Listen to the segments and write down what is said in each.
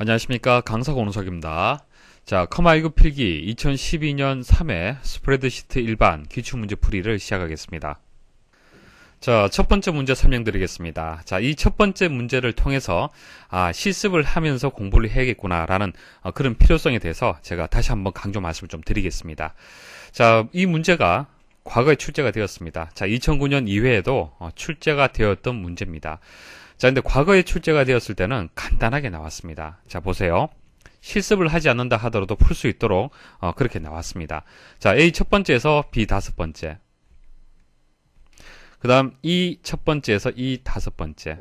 안녕하십니까, 강사 권우석입니다. 자, 컴1급 필기 2012년 3회 스프레드시트 일반 기출문제 풀이를 시작하겠습니다. 자, 첫 번째 문제 설명드리겠습니다. 자, 이 첫 번째 문제를 통해서 실습을 하면서 공부를 해야겠구나라는 그런 필요성에 대해서 제가 다시 한번 강조 말씀을 좀 드리겠습니다. 자, 이 문제가 과거에 출제가 되었습니다. 자, 2009년 이외에도 출제가 되었던 문제입니다. 자, 근데 과거에 출제가 되었을 때는 간단하게 나왔습니다. 자, 보세요. 실습을 하지 않는다 하더라도 풀 수 있도록 그렇게 나왔습니다. 자, A 첫 번째에서 B 다섯 번째. 그 다음 E 첫 번째에서 E 다섯 번째.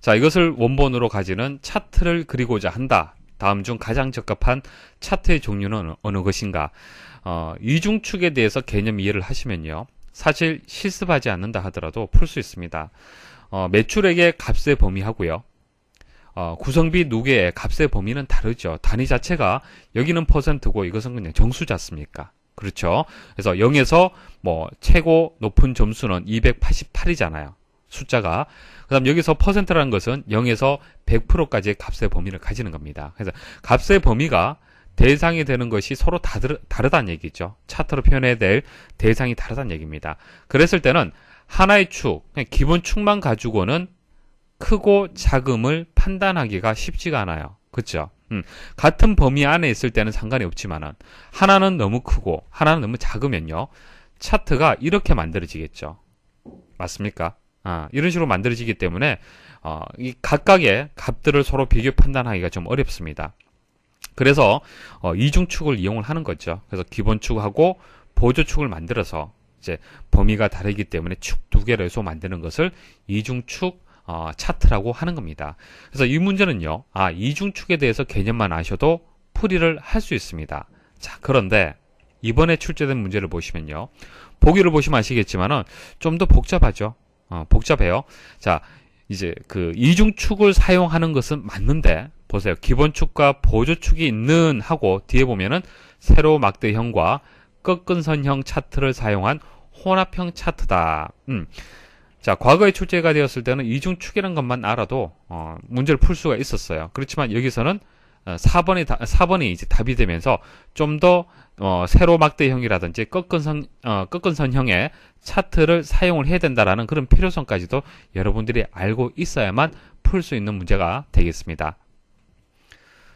자, 이것을 원본으로 가지는 차트를 그리고자 한다. 다음 중 가장 적합한 차트의 종류는 어느 것인가? 이중축에 대해서 개념 이해를 하시면요. 사실 실습하지 않는다 하더라도 풀 수 있습니다. 매출액의 값의 범위하고요. 구성비 누계의 값의 범위는 다르죠. 단위 자체가 여기는 퍼센트고 이것은 그냥 정수자습니까? 그렇죠. 그래서 0에서 최고 높은 점수는 288이잖아요. 숫자가. 그 다음 여기서 퍼센트라는 것은 0에서 100%까지의 값의 범위를 가지는 겁니다. 그래서 값의 범위가 대상이 되는 것이 서로 다르다는 얘기죠. 차트로 표현해야 될 대상이 다르다는 얘기입니다. 그랬을 때는 하나의 축, 그냥 기본 축만 가지고는 크고 작음을 판단하기가 쉽지가 않아요. 그렇죠? 같은 범위 안에 있을 때는 상관이 없지만은 하나는 너무 크고 하나는 너무 작으면요. 차트가 이렇게 만들어지겠죠. 맞습니까? 이런 식으로 만들어지기 때문에 이 각각의 값들을 서로 비교 판단하기가 좀 어렵습니다. 그래서 이중축을 이용을 하는 거죠. 그래서 기본축하고 보조축을 만들어서 이제 범위가 다르기 때문에 축 두 개를 해서 만드는 것을 이중축 차트라고 하는 겁니다. 그래서 이 문제는요. 이중축에 대해서 개념만 아셔도 풀이를 할 수 있습니다. 자, 그런데 이번에 출제된 문제를 보시면요. 보기를 보시면 아시겠지만은 좀 더 복잡하죠. 복잡해요. 자, 이제 그 이중축을 사용하는 것은 맞는데 보세요. 기본축과 보조축이 있는 하고 뒤에 보면은 세로 막대형과 꺾은선형 차트를 사용한 혼합형 차트다. 자, 과거에 출제가 되었을 때는 이중축이라는 것만 알아도 문제를 풀 수가 있었어요. 그렇지만 여기서는 4번이 이제 답이 되면서 좀 더 세로 막대형이라든지 꺾은선형의 차트를 사용을 해야 된다라는 그런 필요성까지도 여러분들이 알고 있어야만 풀 수 있는 문제가 되겠습니다.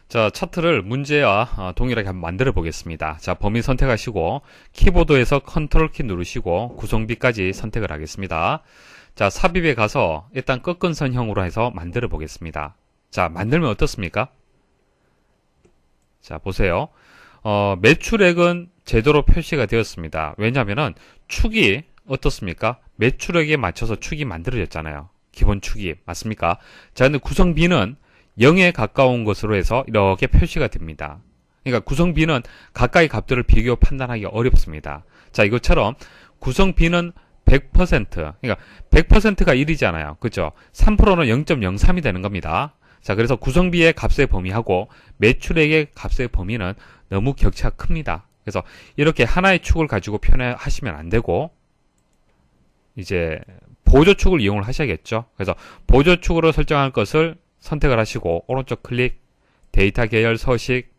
자, 차트를 문제와 동일하게 한번 만들어 보겠습니다. 자, 범위 선택하시고 키보드에서 컨트롤 키 누르시고 구성비까지 선택을 하겠습니다. 자, 삽입에 가서 일단 꺾은선형으로 해서 만들어 보겠습니다. 자, 만들면 어떻습니까? 자, 보세요. 매출액은 제대로 표시가 되었습니다. 왜냐하면은 축이 어떻습니까? 매출액에 맞춰서 축이 만들어졌잖아요. 기본 축이. 맞습니까? 자, 근데 구성비는 0에 가까운 것으로 해서 이렇게 표시가 됩니다. 그러니까 구성비는 가까이 값들을 비교 판단하기 어렵습니다. 자, 이것처럼 구성비는 100%, 그러니까 100%가 1이잖아요. 그죠? 3%는 0.03이 되는 겁니다. 자, 그래서 구성비의 값의 범위하고 매출액의 값의 범위는 너무 격차가 큽니다. 그래서 이렇게 하나의 축을 가지고 표현하시면 안 되고, 이제 보조축을 이용을 하셔야겠죠. 그래서 보조축으로 설정할 것을 선택을 하시고, 오른쪽 클릭, 데이터 계열 서식,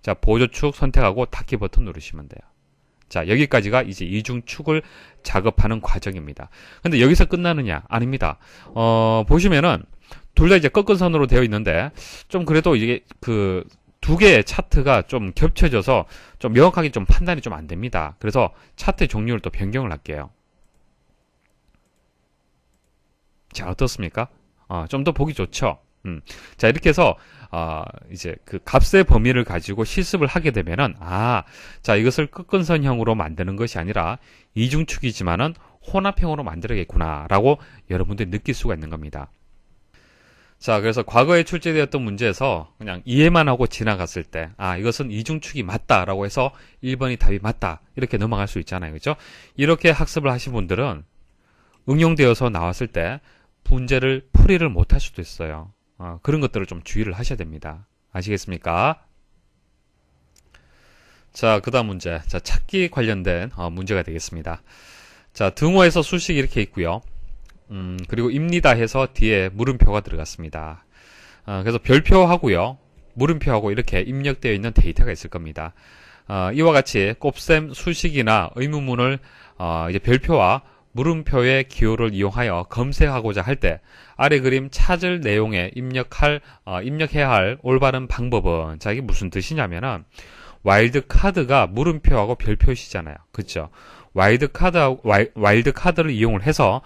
자, 보조축 선택하고 닫기 버튼 누르시면 돼요. 자, 여기까지가 이제 이중축을 작업하는 과정입니다. 근데 여기서 끝나느냐? 아닙니다. 보시면은, 둘 다 이제 꺾은선으로 되어 있는데, 좀 그래도 이게 그 두 개의 차트가 좀 겹쳐져서 좀 명확하게 좀 판단이 좀 안 됩니다. 그래서 차트의 종류를 또 변경을 할게요. 자, 어떻습니까? 좀 더 보기 좋죠? 자, 이렇게 해서, 이제 그 값의 범위를 가지고 실습을 하게 되면은, 자, 이것을 꺾은선형으로 만드는 것이 아니라 이중축이지만은 혼합형으로 만들어야겠구나, 라고 여러분들이 느낄 수가 있는 겁니다. 자, 그래서 과거에 출제되었던 문제에서 그냥 이해만 하고 지나갔을 때, 이것은 이중축이 맞다라고 해서 1번이 답이 맞다. 이렇게 넘어갈 수 있잖아요. 그죠? 이렇게 학습을 하신 분들은 응용되어서 나왔을 때 문제를 풀이를 못할 수도 있어요. 그런 것들을 좀 주의를 하셔야 됩니다. 아시겠습니까? 자, 그 다음 문제. 자, 찾기 관련된 문제가 되겠습니다. 자, 등호에서 수식이 이렇게 있고요. 그리고 입니다 해서 뒤에 물음표가 들어갔습니다. 그래서 별표하고요, 물음표하고 이렇게 입력되어 있는 데이터가 있을 겁니다. 이와 같이 곱셈, 수식이나 의문문을 이제 별표와 물음표의 기호를 이용하여 검색하고자 할 때 아래 그림 찾을 내용에 입력해야 할 올바른 방법은, 자, 이게 무슨 뜻이냐면은 와일드카드가 물음표하고 별표시잖아요. 그쵸? 와일드카드를 이용을 해서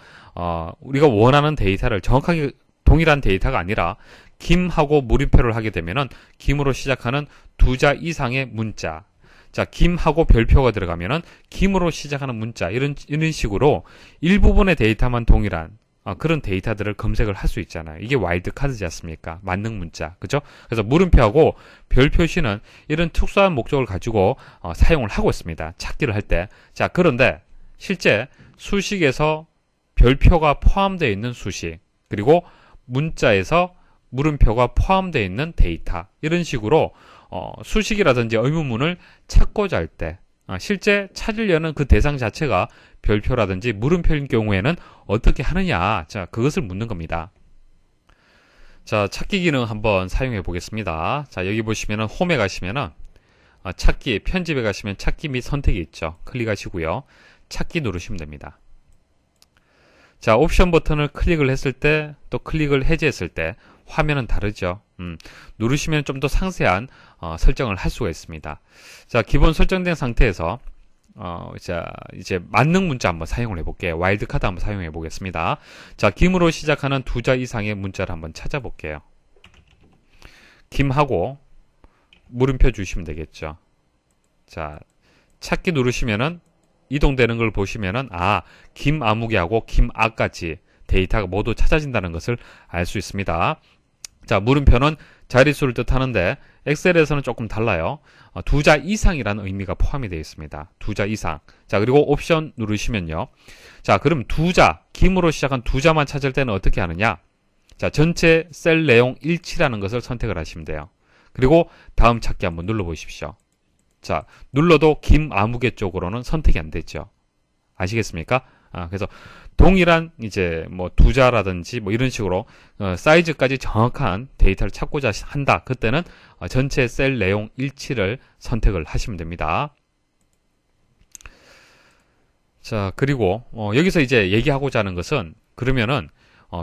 우리가 원하는 데이터를 정확하게 동일한 데이터가 아니라 김하고 물음표를 하게 되면은 김으로 시작하는 두 자 이상의 문자, 자, 김하고 별표가 들어가면은 김으로 시작하는 문자, 이런 식으로 일부분의 데이터만 동일한 그런 데이터들을 검색을 할 수 있잖아요. 이게 와일드카드지 않습니까? 만능 문자. 그죠? 그래서 물음표하고 별표시는 이런 특수한 목적을 가지고 사용을 하고 있습니다. 찾기를 할 때. 자, 그런데 실제 수식에서 별표가 포함되어 있는 수식, 그리고 문자에서 물음표가 포함되어 있는 데이터, 이런 식으로 수식이라든지 의문문을 찾고자 할 때 실제 찾으려는 그 대상 자체가 별표라든지 물음표인 경우에는 어떻게 하느냐, 자, 그것을 묻는 겁니다. 자, 찾기 기능 한번 사용해 보겠습니다. 자, 여기 보시면은 홈에 가시면은 찾기, 편집에 가시면 찾기 및 선택이 있죠. 클릭하시고요, 찾기 누르시면 됩니다. 자, 옵션 버튼을 클릭을 했을 때, 또 클릭을 해제했을 때 화면은 다르죠. 누르시면 좀 더 상세한 설정을 할 수가 있습니다. 자, 기본 설정된 상태에서 자, 이제 만능 문자 한번 사용을 해볼게요. 와일드카드 한번 사용해 보겠습니다. 자, 김으로 시작하는 두 자 이상의 문자를 한번 찾아볼게요. 김하고 물음표 주시면 되겠죠. 자, 찾기 누르시면은 이동되는 걸 보시면은 김아무개하고 김아까지 데이터가 모두 찾아진다는 것을 알 수 있습니다. 자, 물음표는 자릿수를 뜻하는데 엑셀에서는 조금 달라요. 두 자 이상이라는 의미가 포함이 되어 있습니다. 두 자 이상. 자, 그리고 옵션 누르시면요. 자, 그럼 두 자, 김으로 시작한 두 자만 찾을 때는 어떻게 하느냐? 자, 전체 셀 내용 일치라는 것을 선택을 하시면 돼요. 그리고 다음 찾기 한번 눌러보십시오. 자, 눌러도 김아무개 쪽으로는 선택이 안 되죠. 아시겠습니까? 그래서 동일한 이제 뭐 두 자라든지 뭐 이런 식으로 사이즈까지 정확한 데이터를 찾고자 한다. 그때는 전체 셀 내용 일치를 선택을 하시면 됩니다. 자, 그리고 여기서 이제 얘기하고자 하는 것은, 그러면은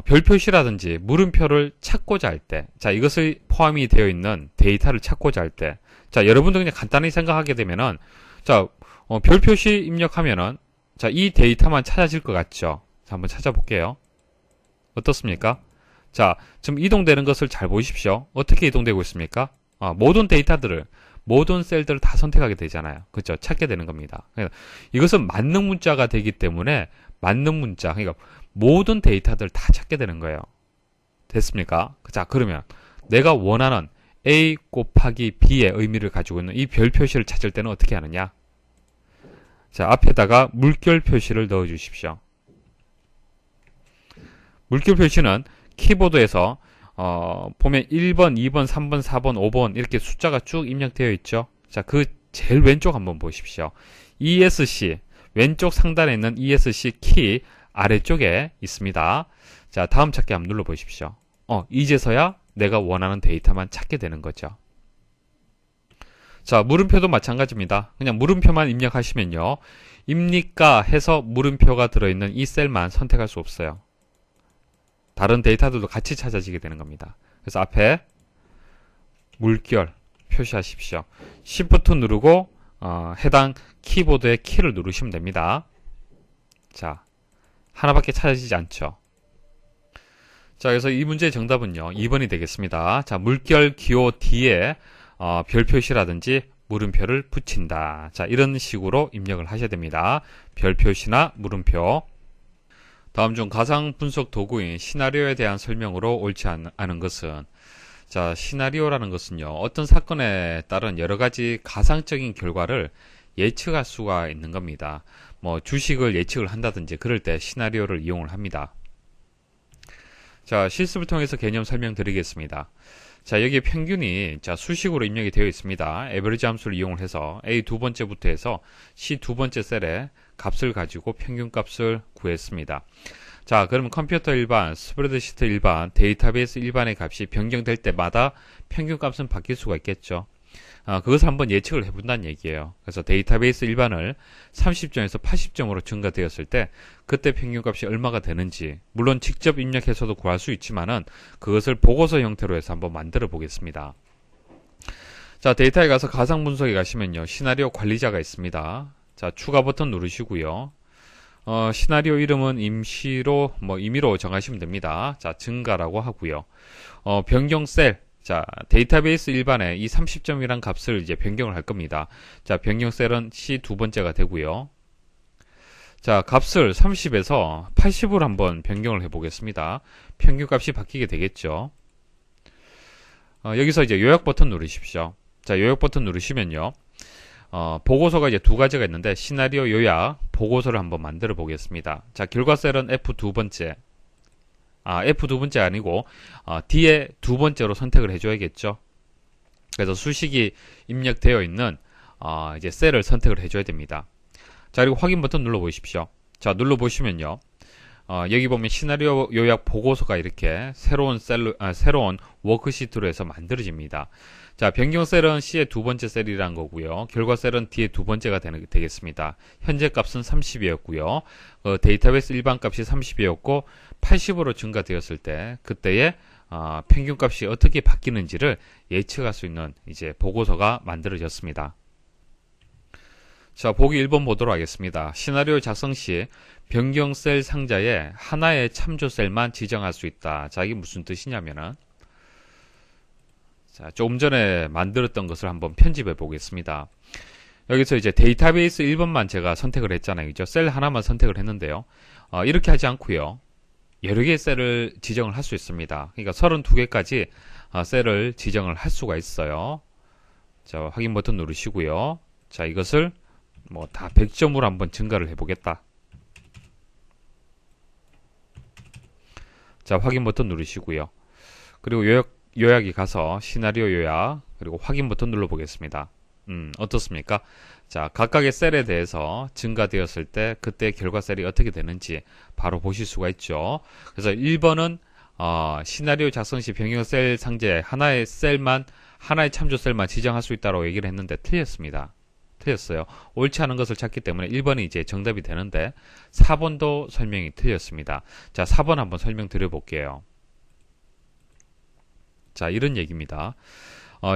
별표시라든지 물음표를 찾고자 할 때, 자, 이것을 포함이 되어 있는 데이터를 찾고자 할 때, 자, 여러분도 그냥 간단히 생각하게 되면은, 자, 별표시 입력하면은, 자, 이 데이터만 찾아질 것 같죠? 자, 한번 찾아볼게요. 어떻습니까? 자, 지금 이동되는 것을 잘 보십시오. 어떻게 이동되고 있습니까? 모든 데이터들을, 모든 셀들을 다 선택하게 되잖아요. 그렇죠? 찾게 되는 겁니다. 그러니까 이것은 만능 문자가 되기 때문에 만능 문자, 그러니까 모든 데이터들을 다 찾게 되는 거예요. 됐습니까? 자, 그러면 내가 원하는 A 곱하기 B의 의미를 가지고 있는 이 별 표시를 찾을 때는 어떻게 하느냐? 자, 앞에다가 물결 표시를 넣어 주십시오. 물결 표시는 키보드에서 보면 1번, 2번, 3번, 4번, 5번 이렇게 숫자가 쭉 입력되어 있죠. 자, 그 제일 왼쪽 한번 보십시오. ESC, 왼쪽 상단에 있는 ESC 키 아래쪽에 있습니다. 자, 다음 찾기 한번 눌러 보십시오. 이제서야 내가 원하는 데이터만 찾게 되는 거죠. 자, 물음표도 마찬가지입니다. 그냥 물음표만 입력하시면요, 입니까 해서 물음표가 들어있는 이 셀만 선택할 수 없어요. 다른 데이터들도 같이 찾아지게 되는 겁니다. 그래서 앞에 물결 표시하십시오. Shift 누르고 해당 키보드의 키를 누르시면 됩니다. 자, 하나밖에 찾아지지 않죠. 자, 그래서 이 문제의 정답은요, 2번이 되겠습니다. 자, 물결 기호 뒤에 별 표시라든지 물음표를 붙인다. 자, 이런 식으로 입력을 하셔야 됩니다. 별 표시나 물음표. 다음 중 가상 분석 도구인 시나리오에 대한 설명으로 옳지 않은 것은, 자, 시나리오라는 것은요, 어떤 사건에 따른 여러 가지 가상적인 결과를 예측할 수가 있는 겁니다. 뭐 주식을 예측을 한다든지 그럴 때 시나리오를 이용을 합니다. 자, 실습을 통해서 개념 설명드리겠습니다. 자, 여기에 평균이 수식으로 입력이 되어 있습니다. 에버리지 함수를 이용을 해서 A 두 번째부터 해서 C 두 번째 셀에 값을 가지고 평균 값을 구했습니다. 자, 그러면 컴퓨터 일반, 스프레드시트 일반, 데이터베이스 일반의 값이 변경될 때마다 평균값은 바뀔 수가 있겠죠. 그것을 한번 예측을 해본다는 얘기예요. 그래서 데이터베이스 일반을 30점에서 80점으로 증가되었을 때 그때 평균값이 얼마가 되는지, 물론 직접 입력해서도 구할 수 있지만은 그것을 보고서 형태로 해서 한번 만들어 보겠습니다. 자, 데이터에 가서 가상 분석에 가시면요, 시나리오 관리자가 있습니다. 자, 추가 버튼 누르시고요. 시나리오 이름은 임의로 정하시면 됩니다. 자, 증가라고 하고요. 변경 셀. 자, 데이터베이스 일반에 이 30점이란 값을 이제 변경을 할 겁니다. 자, 변경 셀은 C 두 번째가 되고요. 자, 값을 30에서 80으로 한번 변경을 해 보겠습니다. 평균값이 바뀌게 되겠죠. 여기서 이제 요약 버튼 누르십시오. 자, 요약 버튼 누르시면요. 보고서가 이제 두 가지가 있는데, 시나리오 요약, 보고서를 한번 만들어 보겠습니다. 자, 결과 셀은 F 두 번째. F 두 번째 아니고, D에 두 번째로 선택을 해줘야겠죠. 그래서 수식이 입력되어 있는, 이제 셀을 선택을 해줘야 됩니다. 자, 그리고 확인 버튼 눌러보십시오. 자, 눌러보시면요. 여기 보면 시나리오 요약 보고서가 이렇게 새로운 워크시트로 해서 만들어집니다. 자, 변경 셀은 C의 두 번째 셀이란 거고요. 결과 셀은 D의 두 번째가 되겠습니다. 현재 값은 30이었고요. 데이터베이스 일반 값이 30이었고 80으로 증가되었을 때 그때의 평균 값이 어떻게 바뀌는지를 예측할 수 있는 이제 보고서가 만들어졌습니다. 자, 보기 1번 보도록 하겠습니다. 시나리오 작성 시 변경 셀 상자에 하나의 참조 셀만 지정할 수 있다. 자, 이게 무슨 뜻이냐면은, 자, 조금 전에 만들었던 것을 한번 편집해 보겠습니다. 여기서 이제 데이터베이스 1번만 제가 선택을 했잖아요. 그죠? 셀 하나만 선택을 했는데요. 이렇게 하지 않고요. 여러 개의 셀을 지정을 할 수 있습니다. 그러니까 32개까지 셀을 지정을 할 수가 있어요. 자, 확인 버튼 누르시고요. 자, 이것을 뭐 다 100점으로 한번 증가를 해보겠다. 자, 확인 버튼 누르시고요. 그리고 요약이 가서 시나리오 요약, 그리고 확인 버튼 눌러보겠습니다. 어떻습니까? 자, 각각의 셀에 대해서 증가되었을 때 그때 결과 셀이 어떻게 되는지 바로 보실 수가 있죠. 그래서 1번은 시나리오 작성 시 변경 셀 상자에 하나의 참조 셀만 지정할 수 있다고 얘기를 했는데 틀렸습니다. 틀렸어요. 옳지 않은 것을 찾기 때문에 1번이 이제 정답이 되는데 4번도 설명이 틀렸습니다. 자, 4번 한번 설명 드려볼게요. 자, 이런 얘기입니다.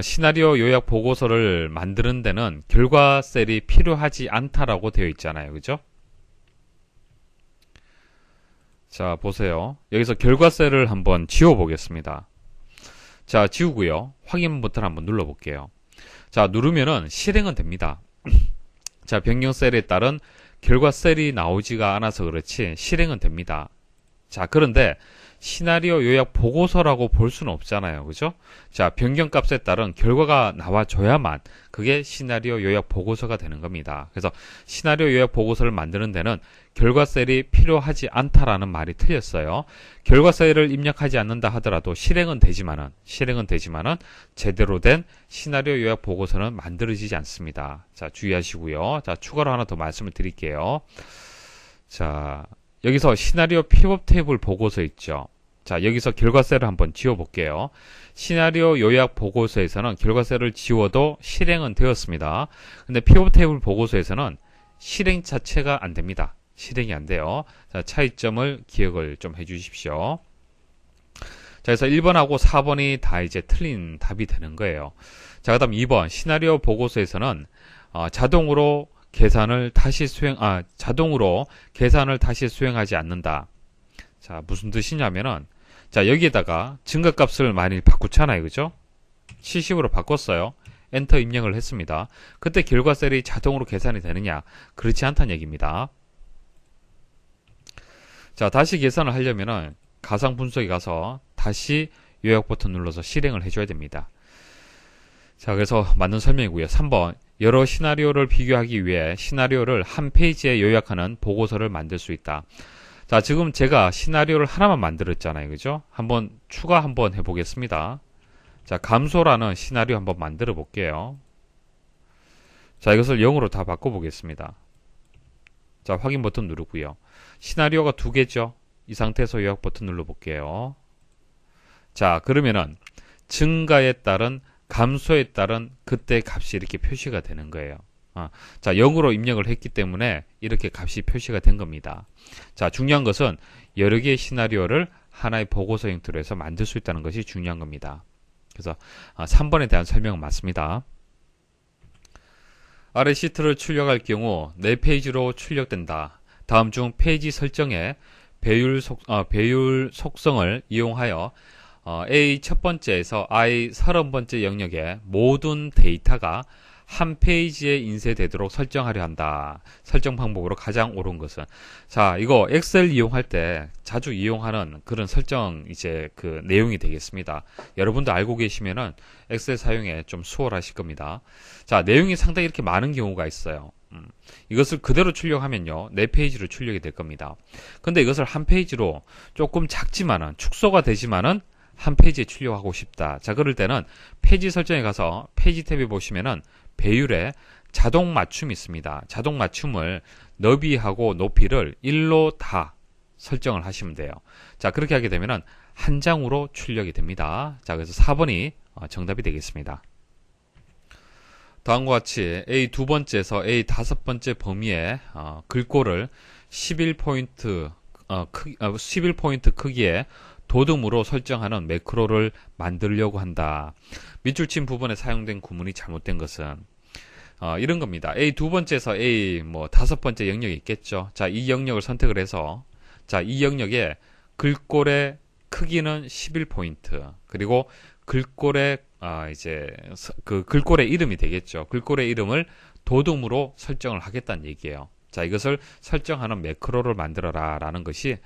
시나리오 요약 보고서를 만드는 데는 결과 셀이 필요하지 않다라고 되어 있잖아요. 그죠? 자, 보세요. 여기서 결과 셀을 한번 지워보겠습니다. 자, 지우고요. 확인 버튼 한번 눌러볼게요. 자, 누르면은 실행은 됩니다. 자, 변경 셀에 따른 결과 셀이 나오지가 않아서 그렇지 실행은 됩니다. 자, 그런데 시나리오 요약 보고서라고 볼 수는 없잖아요. 그죠? 자, 변경 값에 따른 결과가 나와줘야만 그게 시나리오 요약 보고서가 되는 겁니다. 그래서 시나리오 요약 보고서를 만드는 데는 결과 셀이 필요하지 않다라는 말이 틀렸어요. 결과 셀을 입력하지 않는다 하더라도 실행은 되지만은 제대로 된 시나리오 요약 보고서는 만들어지지 않습니다. 자, 주의하시고요. 자, 추가로 하나 더 말씀을 드릴게요. 자, 여기서 시나리오 피벗 테이블 보고서 있죠. 자, 여기서 결과 셀을 한번 지워볼게요. 시나리오 요약 보고서에서는 결과 셀을 지워도 실행은 되었습니다. 근데 피벗 테이블 보고서에서는 실행 자체가 안 됩니다. 실행이 안 돼요. 자, 차이점을 기억을 좀 해주십시오. 자, 그래서 1번하고 4번이 다 이제 틀린 답이 되는 거예요. 자, 그 다음 2번 시나리오 보고서에서는 자동으로 계산을 다시 수행하지 않는다. 자, 무슨 뜻이냐면은, 자, 여기에다가 증가값을 많이 바꾸잖아요. 그죠? 70으로 바꿨어요. 엔터 입력을 했습니다. 그때 결과 셀이 자동으로 계산이 되느냐? 그렇지 않다는 얘기입니다. 자, 다시 계산을 하려면은 가상 분석에 가서 다시 요약 버튼 눌러서 실행을 해줘야 됩니다. 자, 그래서 맞는 설명이고요. 3번. 여러 시나리오를 비교하기 위해 시나리오를 한 페이지에 요약하는 보고서를 만들 수 있다. 자, 지금 제가 시나리오를 하나만 만들었잖아요. 그죠? 추가 한번 해보겠습니다. 자, 감소라는 시나리오 한번 만들어 볼게요. 자, 이것을 0으로 다 바꿔보겠습니다. 자, 확인 버튼 누르고요. 시나리오가 두 개죠. 이 상태에서 요약 버튼 눌러볼게요. 자, 그러면은 증가에 따른 감소에 따른 그때 값이 이렇게 표시가 되는 거예요. 자, 0으로 입력을 했기 때문에 이렇게 값이 표시가 된 겁니다. 자, 중요한 것은 여러 개의 시나리오를 하나의 보고서 형태로 해서 만들 수 있다는 것이 중요한 겁니다. 그래서 3번에 대한 설명은 맞습니다. 아래 시트를 출력할 경우 4페이지로 출력된다. 다음 중 페이지 설정에 배율 속성을 이용하여 A 첫 번째에서 I 30번째 영역의 모든 데이터가 한 페이지에 인쇄되도록 설정하려 한다. 설정 방법으로 가장 옳은 것은, 자, 이거 엑셀 이용할 때 자주 이용하는 그런 설정 이제 그 내용이 되겠습니다. 여러분도 알고 계시면은 엑셀 사용에 좀 수월하실 겁니다. 자, 내용이 상당히 이렇게 많은 경우가 있어요. 이것을 그대로 출력하면요, 4페이지로 출력이 될 겁니다. 근데 이것을 한 페이지로 조금 작지만은 축소가 되지만은 한 페이지에 출력하고 싶다. 자, 그럴 때는 페이지 설정에 가서 페이지 탭에 보시면은 배율에 자동 맞춤이 있습니다. 자동 맞춤을 너비하고 높이를 1로 다 설정을 하시면 돼요. 자, 그렇게 하게 되면은 한 장으로 출력이 됩니다. 자, 그래서 4번이 정답이 되겠습니다. 다음과 같이 A 두 번째에서 A 다섯 번째 범위의 글꼴을 11포인트 크기의 도둠으로 설정하는 매크로를 만들려고 한다. 밑줄 친 부분에 사용된 구문이 잘못된 것은 이런 겁니다. A 두 번째에서 A 다섯 번째 영역이 있겠죠. 자, 이 영역을 선택을 해서, 자, 이 영역에 글꼴의 크기는 11포인트, 그리고 글꼴의 그 글꼴의 이름이 되겠죠. 글꼴의 이름을 도둠으로 설정을 하겠다는 얘기예요. 자, 이것을 설정하는 매크로를 만들어라 라는 것이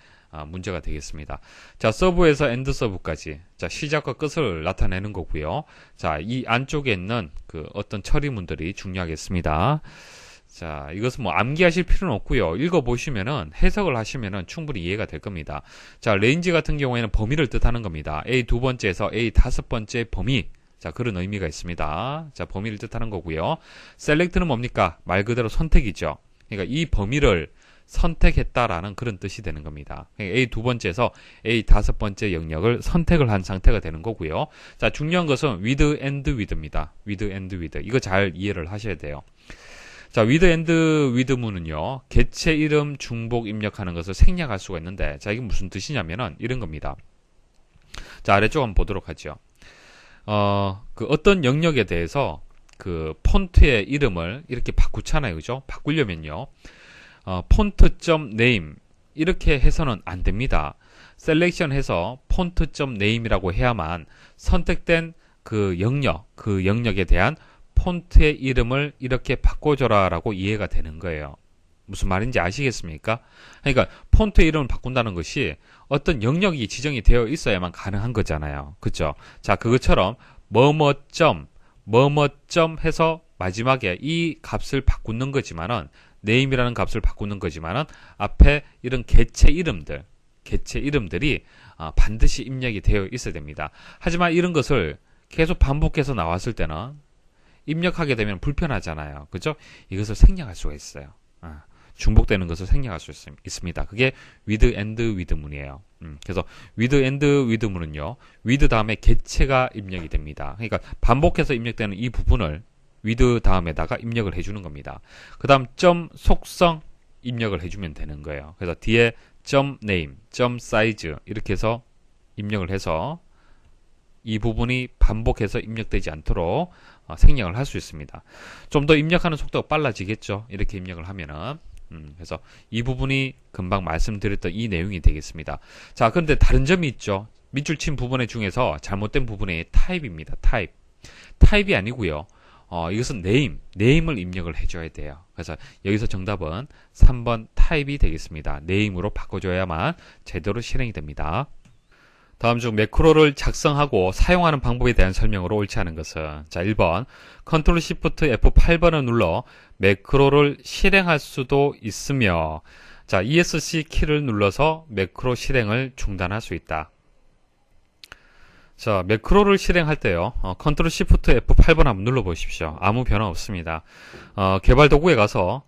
문제가 되겠습니다. 자, 서브에서 엔드 서브까지, 자, 시작과 끝을 나타내는 거고요. 자, 이 안쪽에 있는 그 어떤 처리문들이 중요하겠습니다. 자, 이것은 암기하실 필요는 없고요. 읽어보시면은, 해석을 하시면은 충분히 이해가 될 겁니다. 자, 레인지 같은 경우에는 범위를 뜻하는 겁니다. A 두 번째에서 A 다섯 번째 범위. 자, 그런 의미가 있습니다. 자, 범위를 뜻하는 거고요. 셀렉트는 뭡니까? 말 그대로 선택이죠. 그러니까 이 범위를 선택했다라는 그런 뜻이 되는 겁니다. A 두 번째에서 A 다섯 번째 영역을 선택을 한 상태가 되는 거고요. 자, 중요한 것은 with and with입니다. with and with. 이거 잘 이해를 하셔야 돼요. 자, with and with문은요, 개체 이름 중복 입력하는 것을 생략할 수가 있는데, 자, 이게 무슨 뜻이냐면은 이런 겁니다. 자, 아래쪽 한번 보도록 하죠. 그 어떤 영역에 대해서 그 폰트의 이름을 이렇게 바꾸잖아요. 그죠? 바꾸려면요, 폰트.name 이렇게 해서는 안 됩니다. 셀렉션 해서 폰트.name이라고 해야만 선택된 그 영역에 대한 폰트의 이름을 이렇게 바꿔줘라 라고 이해가 되는 거예요. 무슨 말인지 아시겠습니까? 그러니까 폰트의 이름을 바꾼다는 것이 어떤 영역이 지정이 되어 있어야만 가능한 거잖아요. 그렇죠? 자, 그것처럼 뭐뭐점 해서 마지막에 이 값을 바꾸는 거지만은, name이라는 값을 바꾸는 거지만은 앞에 이런 개체 이름들이 반드시 입력이 되어 있어야 됩니다. 하지만 이런 것을 계속 반복해서 나왔을 때는 입력하게 되면 불편하잖아요. 그죠? 이것을 생략할 수가 있어요. 중복되는 것을 생략할 수 있습니다. 그게 with and with 문이에요. 그래서 with and with 문은요, with 다음에 개체가 입력이 됩니다. 그러니까 반복해서 입력되는 이 부분을 with 다음에다가 입력을 해주는 겁니다. 그 다음 점 속성 입력을 해주면 되는 거예요. 그래서 뒤에 점 name, 점 size 이렇게 해서 입력을 해서 이 부분이 반복해서 입력되지 않도록 생략을 할 수 있습니다. 좀 더 입력하는 속도가 빨라지겠죠. 이렇게 입력을 하면은. 그래서 이 부분이 금방 말씀드렸던 이 내용이 되겠습니다. 자, 그런데 다른 점이 있죠. 밑줄 친 부분 중에서 잘못된 부분이 타입입니다. 타입이 아니고요. 이것은 name을 입력을 해줘야 돼요. 그래서 여기서 정답은 3번 타입이 되겠습니다. name으로 바꿔줘야만 제대로 실행이 됩니다. 다음 중 매크로를 작성하고 사용하는 방법에 대한 설명으로 옳지 않은 것은, 자, 1번 Ctrl Shift F8번을 눌러 매크로를 실행할 수도 있으며, 자, ESC 키를 눌러서 매크로 실행을 중단할 수 있다. 자, 매크로를 실행할 때요, Ctrl Shift F8번 한번 눌러 보십시오. 아무 변화 없습니다. 개발 도구에 가서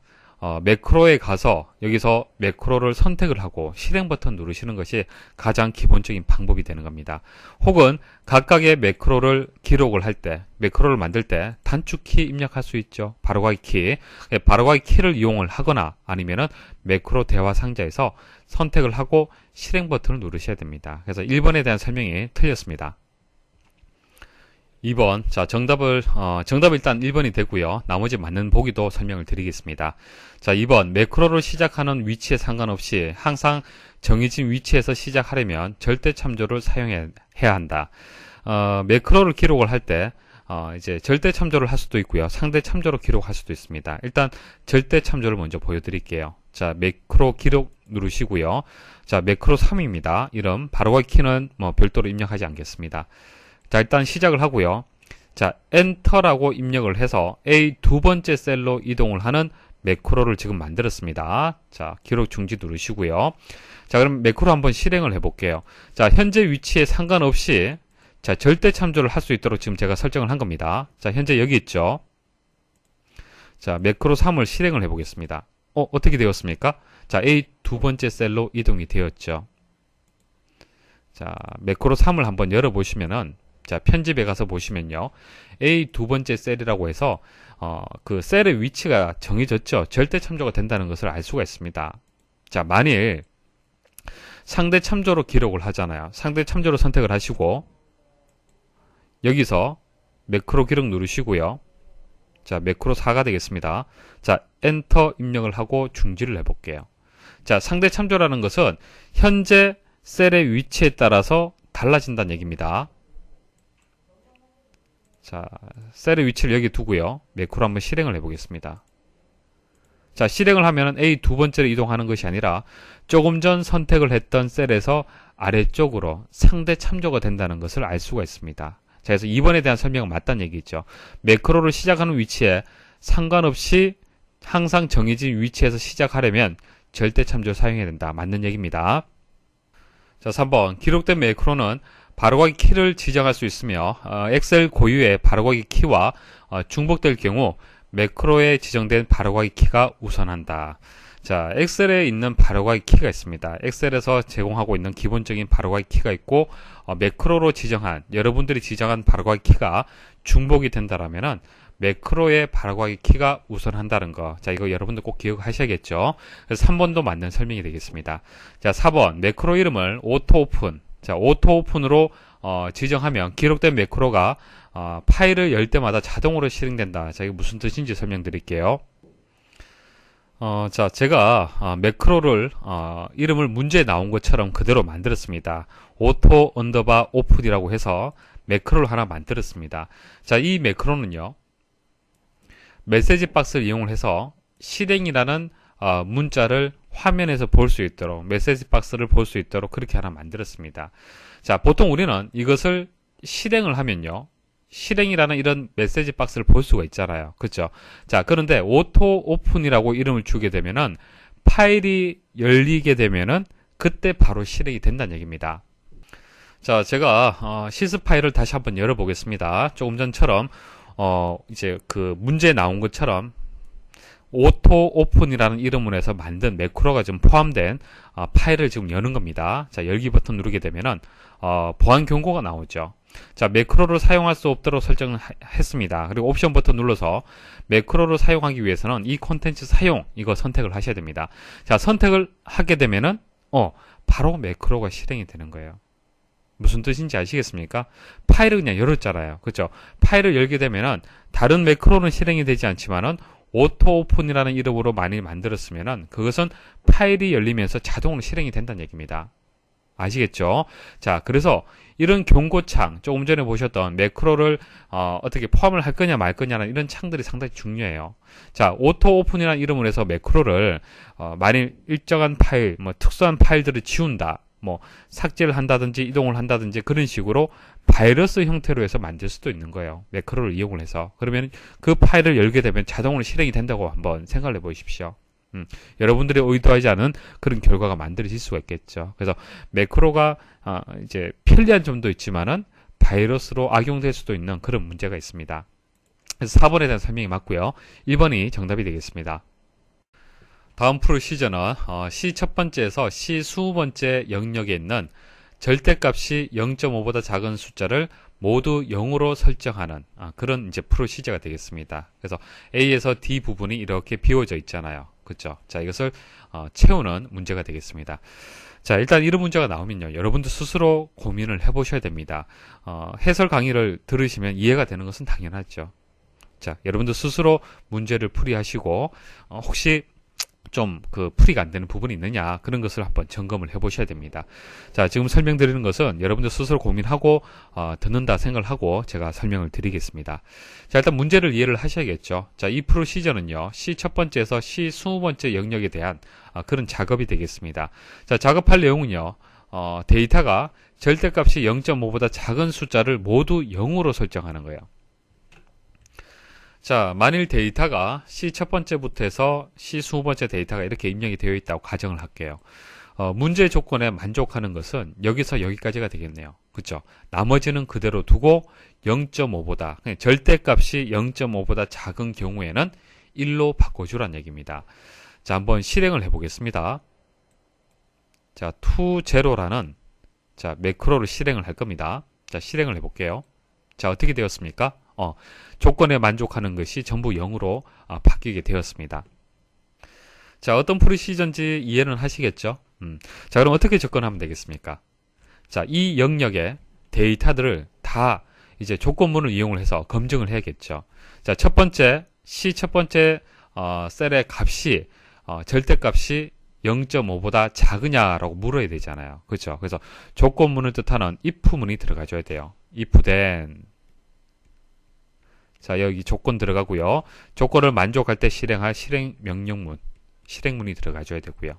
매크로에 가서 여기서 매크로를 선택을 하고 실행 버튼 누르시는 것이 가장 기본적인 방법이 되는 겁니다. 혹은 각각의 매크로를 기록을 할 때, 매크로를 만들 때 단축키 입력할 수 있죠. 바로가기 키. 바로가기 키를 이용을 하거나 아니면은 매크로 대화 상자에서 선택을 하고 실행 버튼을 누르셔야 됩니다. 그래서 1번에 대한 설명이 틀렸습니다. 2번. 자, 정답 일단 1번이 되고요. 나머지 맞는 보기도 설명을 드리겠습니다. 자, 2번. 매크로를 시작하는 위치에 상관없이 항상 정해진 위치에서 시작하려면 절대 참조를 사용해야 한다. 매크로를 기록을 할 때, 이제 절대 참조를 할 수도 있고요. 상대 참조로 기록할 수도 있습니다. 일단 절대 참조를 먼저 보여드릴게요. 자, 매크로 기록 누르시고요. 자, 매크로 3입니다. 이름, 바로가기 키는 별도로 입력하지 않겠습니다. 자, 일단 시작을 하고요. 자, 엔터라고 입력을 해서 A 두 번째 셀로 이동을 하는 매크로를 지금 만들었습니다. 자, 기록 중지 누르시고요. 자, 그럼 매크로 한번 실행을 해볼게요. 자, 현재 위치에 상관없이 자, 절대 참조를 할 수 있도록 지금 제가 설정을 한 겁니다. 자, 현재 여기 있죠. 자, 매크로 3을 실행을 해보겠습니다. 어떻게 되었습니까? 자, A 두 번째 셀로 이동이 되었죠. 자, 매크로 3을 한번 열어보시면은 자, 편집에 가서 보시면요. A 두 번째 셀이라고 해서 그 셀의 위치가 정해졌죠. 절대 참조가 된다는 것을 알 수가 있습니다. 자, 만일 상대 참조로 기록을 하잖아요. 상대 참조로 선택을 하시고 여기서 매크로 기록 누르시고요. 자, 매크로 4가 되겠습니다. 자, 엔터 입력을 하고 중지를 해볼게요. 자, 상대 참조라는 것은 현재 셀의 위치에 따라서 달라진다는 얘기입니다. 자, 셀의 위치를 여기 두고요. 매크로 한번 실행을 해보겠습니다. 자, 실행을 하면 A 두 번째로 이동하는 것이 아니라 조금 전 선택을 했던 셀에서 아래쪽으로 상대 참조가 된다는 것을 알 수가 있습니다. 자, 그래서 2번에 대한 설명은 맞다는 얘기죠. 매크로를 시작하는 위치에 상관없이 항상 정해진 위치에서 시작하려면 절대 참조 사용해야 된다. 맞는 얘기입니다. 자, 3번. 기록된 매크로는 바로가기 키를 지정할 수 있으며 엑셀 고유의 바로가기 키와 중복될 경우 매크로에 지정된 바로가기 키가 우선한다. 자, 엑셀에 있는 바로가기 키가 있습니다. 엑셀에서 제공하고 있는 기본적인 바로가기 키가 있고 매크로로 지정한 여러분들이 지정한 바로가기 키가 중복이 된다라면은 매크로의 바로가기 키가 우선한다는 거. 자, 이거 여러분들 꼭 기억하셔야겠죠. 그래서 3번도 맞는 설명이 되겠습니다. 자, 4번. 매크로 이름을 오토 오픈. 자, 오토 오픈으로 지정하면 기록된 매크로가 파일을 열 때마다 자동으로 실행된다. 자, 이게 무슨 뜻인지 설명드릴게요. 자, 제가 매크로를 이름을 문제에 나온 것처럼 그대로 만들었습니다. 오토 언더바 오픈이라고 해서 매크로를 하나 만들었습니다. 자, 이 매크로는요. 메시지 박스를 이용을 해서 실행이라는 문자를 화면에서 볼 수 있도록 메시지 박스를 볼 수 있도록 그렇게 하나 만들었습니다. 자, 보통 우리는 이것을 실행을 하면요. 실행이라는 이런 메시지 박스를 볼 수가 있잖아요. 그렇죠? 자, 그런데 오토 오픈이라고 이름을 주게 되면은 파일이 열리게 되면은 그때 바로 실행이 된다는 얘기입니다. 자, 제가 시스 파일을 다시 한번 열어보겠습니다. 조금 전처럼 이제 그 문제에 나온 것처럼 오토 오픈이라는 이름으로 해서 만든 매크로가 좀 포함된 파일을 지금 여는 겁니다. 자, 열기 버튼 누르게 되면은 보안 경고가 나오죠. 자, 매크로를 사용할 수 없도록 설정을 했습니다. 그리고 옵션 버튼 눌러서 매크로를 사용하기 위해서는 이 콘텐츠 사용 이거 선택을 하셔야 됩니다. 자, 선택을 하게 되면은 바로 매크로가 실행이 되는 거예요. 무슨 뜻인지 아시겠습니까? 파일을 그냥 열었잖아요. 그렇죠? 파일을 열게 되면은 다른 매크로는 실행이 되지 않지만은 오토 오픈이라는 이름으로 많이 만들었으면은 그것은 파일이 열리면서 자동으로 실행이 된다는 얘기입니다. 아시겠죠? 자, 그래서 이런 경고창, 조금 전에 보셨던 매크로를 어떻게 포함을 할 거냐 말 거냐는 이런 창들이 상당히 중요해요. 자, 오토 오픈이라는 이름으로 해서 매크로를 만일 일정한 파일, 특수한 파일들을 지운다. 삭제를 한다든지 이동을 한다든지 그런 식으로 바이러스 형태로 해서 만들 수도 있는 거예요. 매크로를 이용을 해서. 그러면 그 파일을 열게 되면 자동으로 실행이 된다고 한번 생각을 해보십시오. 여러분들이 의도하지 않은 그런 결과가 만들어질 수가 있겠죠. 그래서 매크로가 이제 편리한 점도 있지만은 바이러스로 악용될 수도 있는 그런 문제가 있습니다. 그래서 4번에 대한 설명이 맞고요. 1번이 정답이 되겠습니다. 다음 프로시저는 C 첫 번째에서 C 20번째 영역에 있는 절대값이 0.5보다 작은 숫자를 모두 0으로 설정하는 그런 이제 프로시저가 되겠습니다. 그래서 A에서 D 부분이 이렇게 비워져 있잖아요. 그렇죠? 자, 이것을 채우는 문제가 되겠습니다. 자, 일단 이런 문제가 나오면요, 여러분도 스스로 고민을 해보셔야 됩니다. 해설 강의를 들으시면 이해가 되는 것은 당연하죠. 자, 여러분도 스스로 문제를 풀이하시고 혹시 좀 풀이가 안 되는 부분이 있느냐, 그런 것을 한번 점검을 해 보셔야 됩니다. 자, 지금 설명드리는 것은 여러분들 스스로 고민하고 듣는다 생각을 하고 제가 설명을 드리겠습니다. 자, 일단 문제를 이해를 하셔야겠죠. 자, 이 프로시저는요, C 첫 번째에서 C 20번째 영역에 대한 그런 작업이 되겠습니다. 자, 작업할 내용은요, 데이터가 절대값이 0.5보다 작은 숫자를 모두 0으로 설정하는 거예요. 자, 만일 데이터가 C 첫 번째부터 해서 C 20번째 데이터가 이렇게 입력이 되어 있다고 가정을 할게요. 문제 조건에 만족하는 것은 여기서 여기까지가 되겠네요. 그렇죠? 나머지는 그대로 두고 0.5보다, 절대값이 0.5보다 작은 경우에는 1로 바꿔주란 얘기입니다. 자, 한번 실행을 해보겠습니다. 자, to0라는 자, 매크로를 실행을 할 겁니다. 자, 실행을 해볼게요. 자, 어떻게 되었습니까? 조건에 만족하는 것이 전부 0으로 바뀌게 되었습니다. 자, 어떤 프로시저인지 이해는 하시겠죠? 자, 그럼 어떻게 접근하면 되겠습니까? 자, 이 영역의 데이터들을 다 이제 조건문을 이용을 해서 검증을 해야겠죠. 자, 첫 번째, C 첫 번째 셀의 값이 절대값이 0.5보다 작으냐라고 물어야 되잖아요. 그렇죠? 그래서 조건문을 뜻하는 if문이 들어가줘야 돼요. if then, 자, 여기 조건 들어가고요. 조건을 만족할 때 실행할 실행 명령문, 실행문이 들어가줘야 되고요.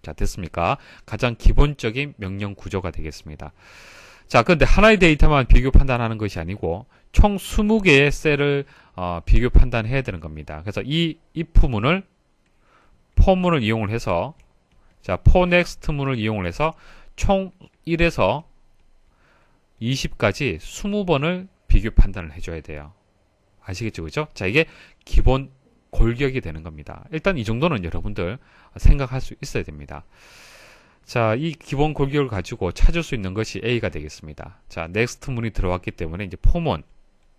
자, 됐습니까? 가장 기본적인 명령 구조가 되겠습니다. 자, 그런데 하나의 데이터만 비교 판단하는 것이 아니고 총 20개의 셀을 비교 판단해야 되는 겁니다. 그래서 이 if문을 for문을 이용을 해서, 자, for next 문을 이용을 해서 총 1에서 20까지 20번을 비교 판단을 해줘야 돼요. 아시겠죠? 그죠? 자, 이게 기본 골격이 되는 겁니다. 일단 이 정도는 여러분들 생각할 수 있어야 됩니다. 자, 이 기본 골격을 가지고 찾을 수 있는 것이 A가 되겠습니다. 자, next 문이 들어왔기 때문에 이제 for문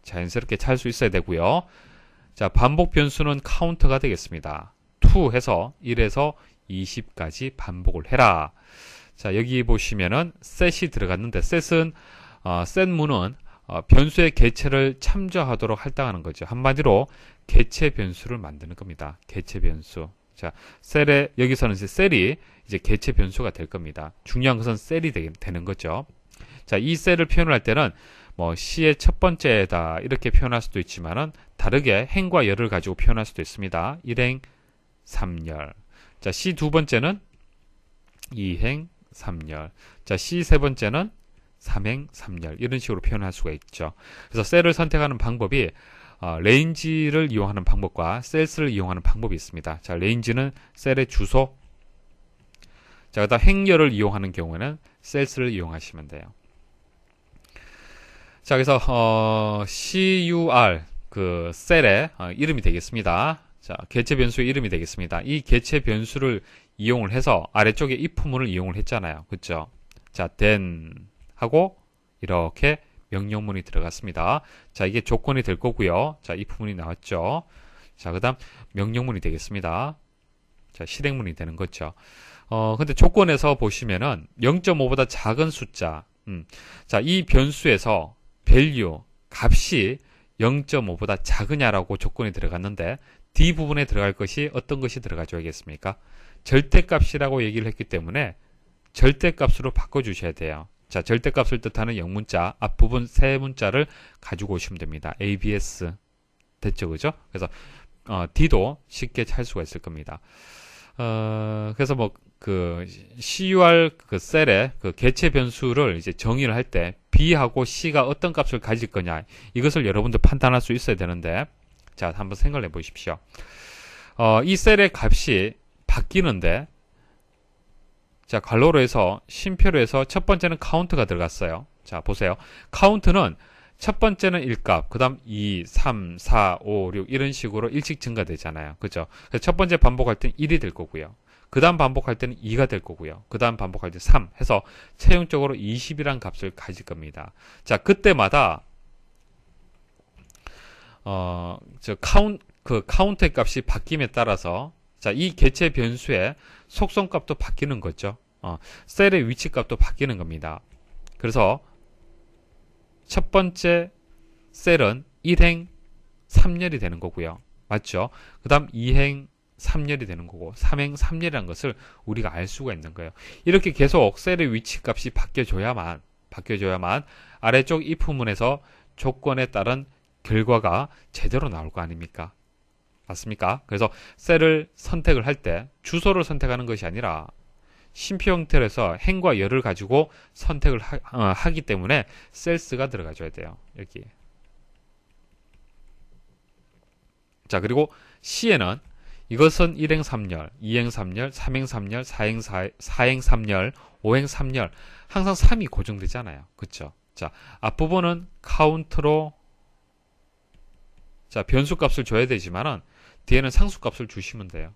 자연스럽게 찾을 수 있어야 되고요. 자, 반복 변수는 카운트가 되겠습니다. to 해서 1에서 20까지 반복을 해라. 자, 여기 보시면은 set이 들어갔는데 set은 set문은 변수의 개체를 참조하도록 할당하는 거죠. 한마디로 개체 변수를 만드는 겁니다. 개체 변수. 자, 셀에 여기서는 이제 셀이 이제 개체 변수가 될 겁니다. 중요한 것은 셀이 되는 거죠. 자, 이 셀을 표현할 때는 뭐 C의 첫 번째다 이렇게 표현할 수도 있지만은 다르게 행과 열을 가지고 표현할 수도 있습니다. 1행 3열. 자, C 두 번째는 2행 3열. 자, C 세 번째는 3행 3열. 이런 식으로 표현할 수가 있죠. 그래서 셀을 선택하는 방법이 레인지를 이용하는 방법과 셀스를 이용하는 방법이 있습니다. 자, 레인지는 셀의 주소. 자, 그다음 행열을 이용하는 경우에는 셀스를 이용하시면 돼요. 자, 그래서 CUR 그 셀의 이름이 되겠습니다. 자, 개체 변수의 이름이 되겠습니다. 이 개체 변수를 이용을 해서 아래쪽에 if문을 이용을 했잖아요. 그렇죠? 자, then 하고 이렇게 명령문이 들어갔습니다. 자, 이게 조건이 될 거고요. 자, if문이 나왔죠. 자, 그다음 명령문이 되겠습니다. 자, 실행문이 되는 거죠. 근데 조건에서 보시면은 0.5보다 작은 숫자. 자, 이 변수에서 value 값이 0.5보다 작으냐라고 조건이 들어갔는데 D 부분에 들어갈 것이 어떤 것이 들어가줘야겠습니까? 절대값이라고 얘기를 했기 때문에 절대값으로 바꿔주셔야 돼요. 자, 절대값을 뜻하는 영문자 앞부분 세 문자를 가지고 오시면 됩니다. ABS 됐죠, 그죠? 그래서 D도 쉽게 찾을 수가 있을 겁니다. 그래서 뭐 그 CUR 그 셀의 그 개체 변수를 이제 정의를 할 때 B하고 C가 어떤 값을 가질 거냐 이것을 여러분들 판단할 수 있어야 되는데, 자, 한번 생각을 해보십시오. 이 셀의 값이 바뀌는데, 자, 괄호로 해서 쉼표로 해서 첫 번째는 카운트가 들어갔어요. 자, 보세요. 카운트는 첫 번째는 1값, 그 다음 2, 3, 4, 5, 6 이런 식으로 일찍 증가되잖아요. 그죠? 그래서 첫 번째 반복할 때는 1이 될 거고요. 그 다음 반복할 때는 2가 될 거고요. 그 다음 반복할 때 3 해서 최종적으로 20이란 값을 가질 겁니다. 자, 그때마다 카운트의 값이 바뀜에 따라서 자, 이 개체 변수의 속성값도 바뀌는 거죠. 셀의 위치 값도 바뀌는 겁니다. 그래서 첫 번째 셀은 1행 3열이 되는 거고요. 맞죠? 그 다음 2행 3열이 되는 거고 3행 3열이라는 것을 우리가 알 수가 있는 거예요. 이렇게 계속 셀의 위치 값이 바뀌어줘야만 아래쪽 if문에서 조건에 따른 결과가 제대로 나올 거 아닙니까? 맞습니까? 그래서 셀을 선택을 할 때 주소를 선택하는 것이 아니라 심표 형태로서 행과 열을 가지고 선택을 하기 때문에 셀스가 들어가줘야 돼요. 여기. 자, 그리고 C에는 이것은 1행 3열, 2행 3열, 3행 3열, 4행 3열, 5행 3열 항상 3이 고정되잖아요. 그쵸? 자, 앞부분은 카운트로 자, 변수값을 줘야 되지만은 뒤에는 상수값을 주시면 돼요.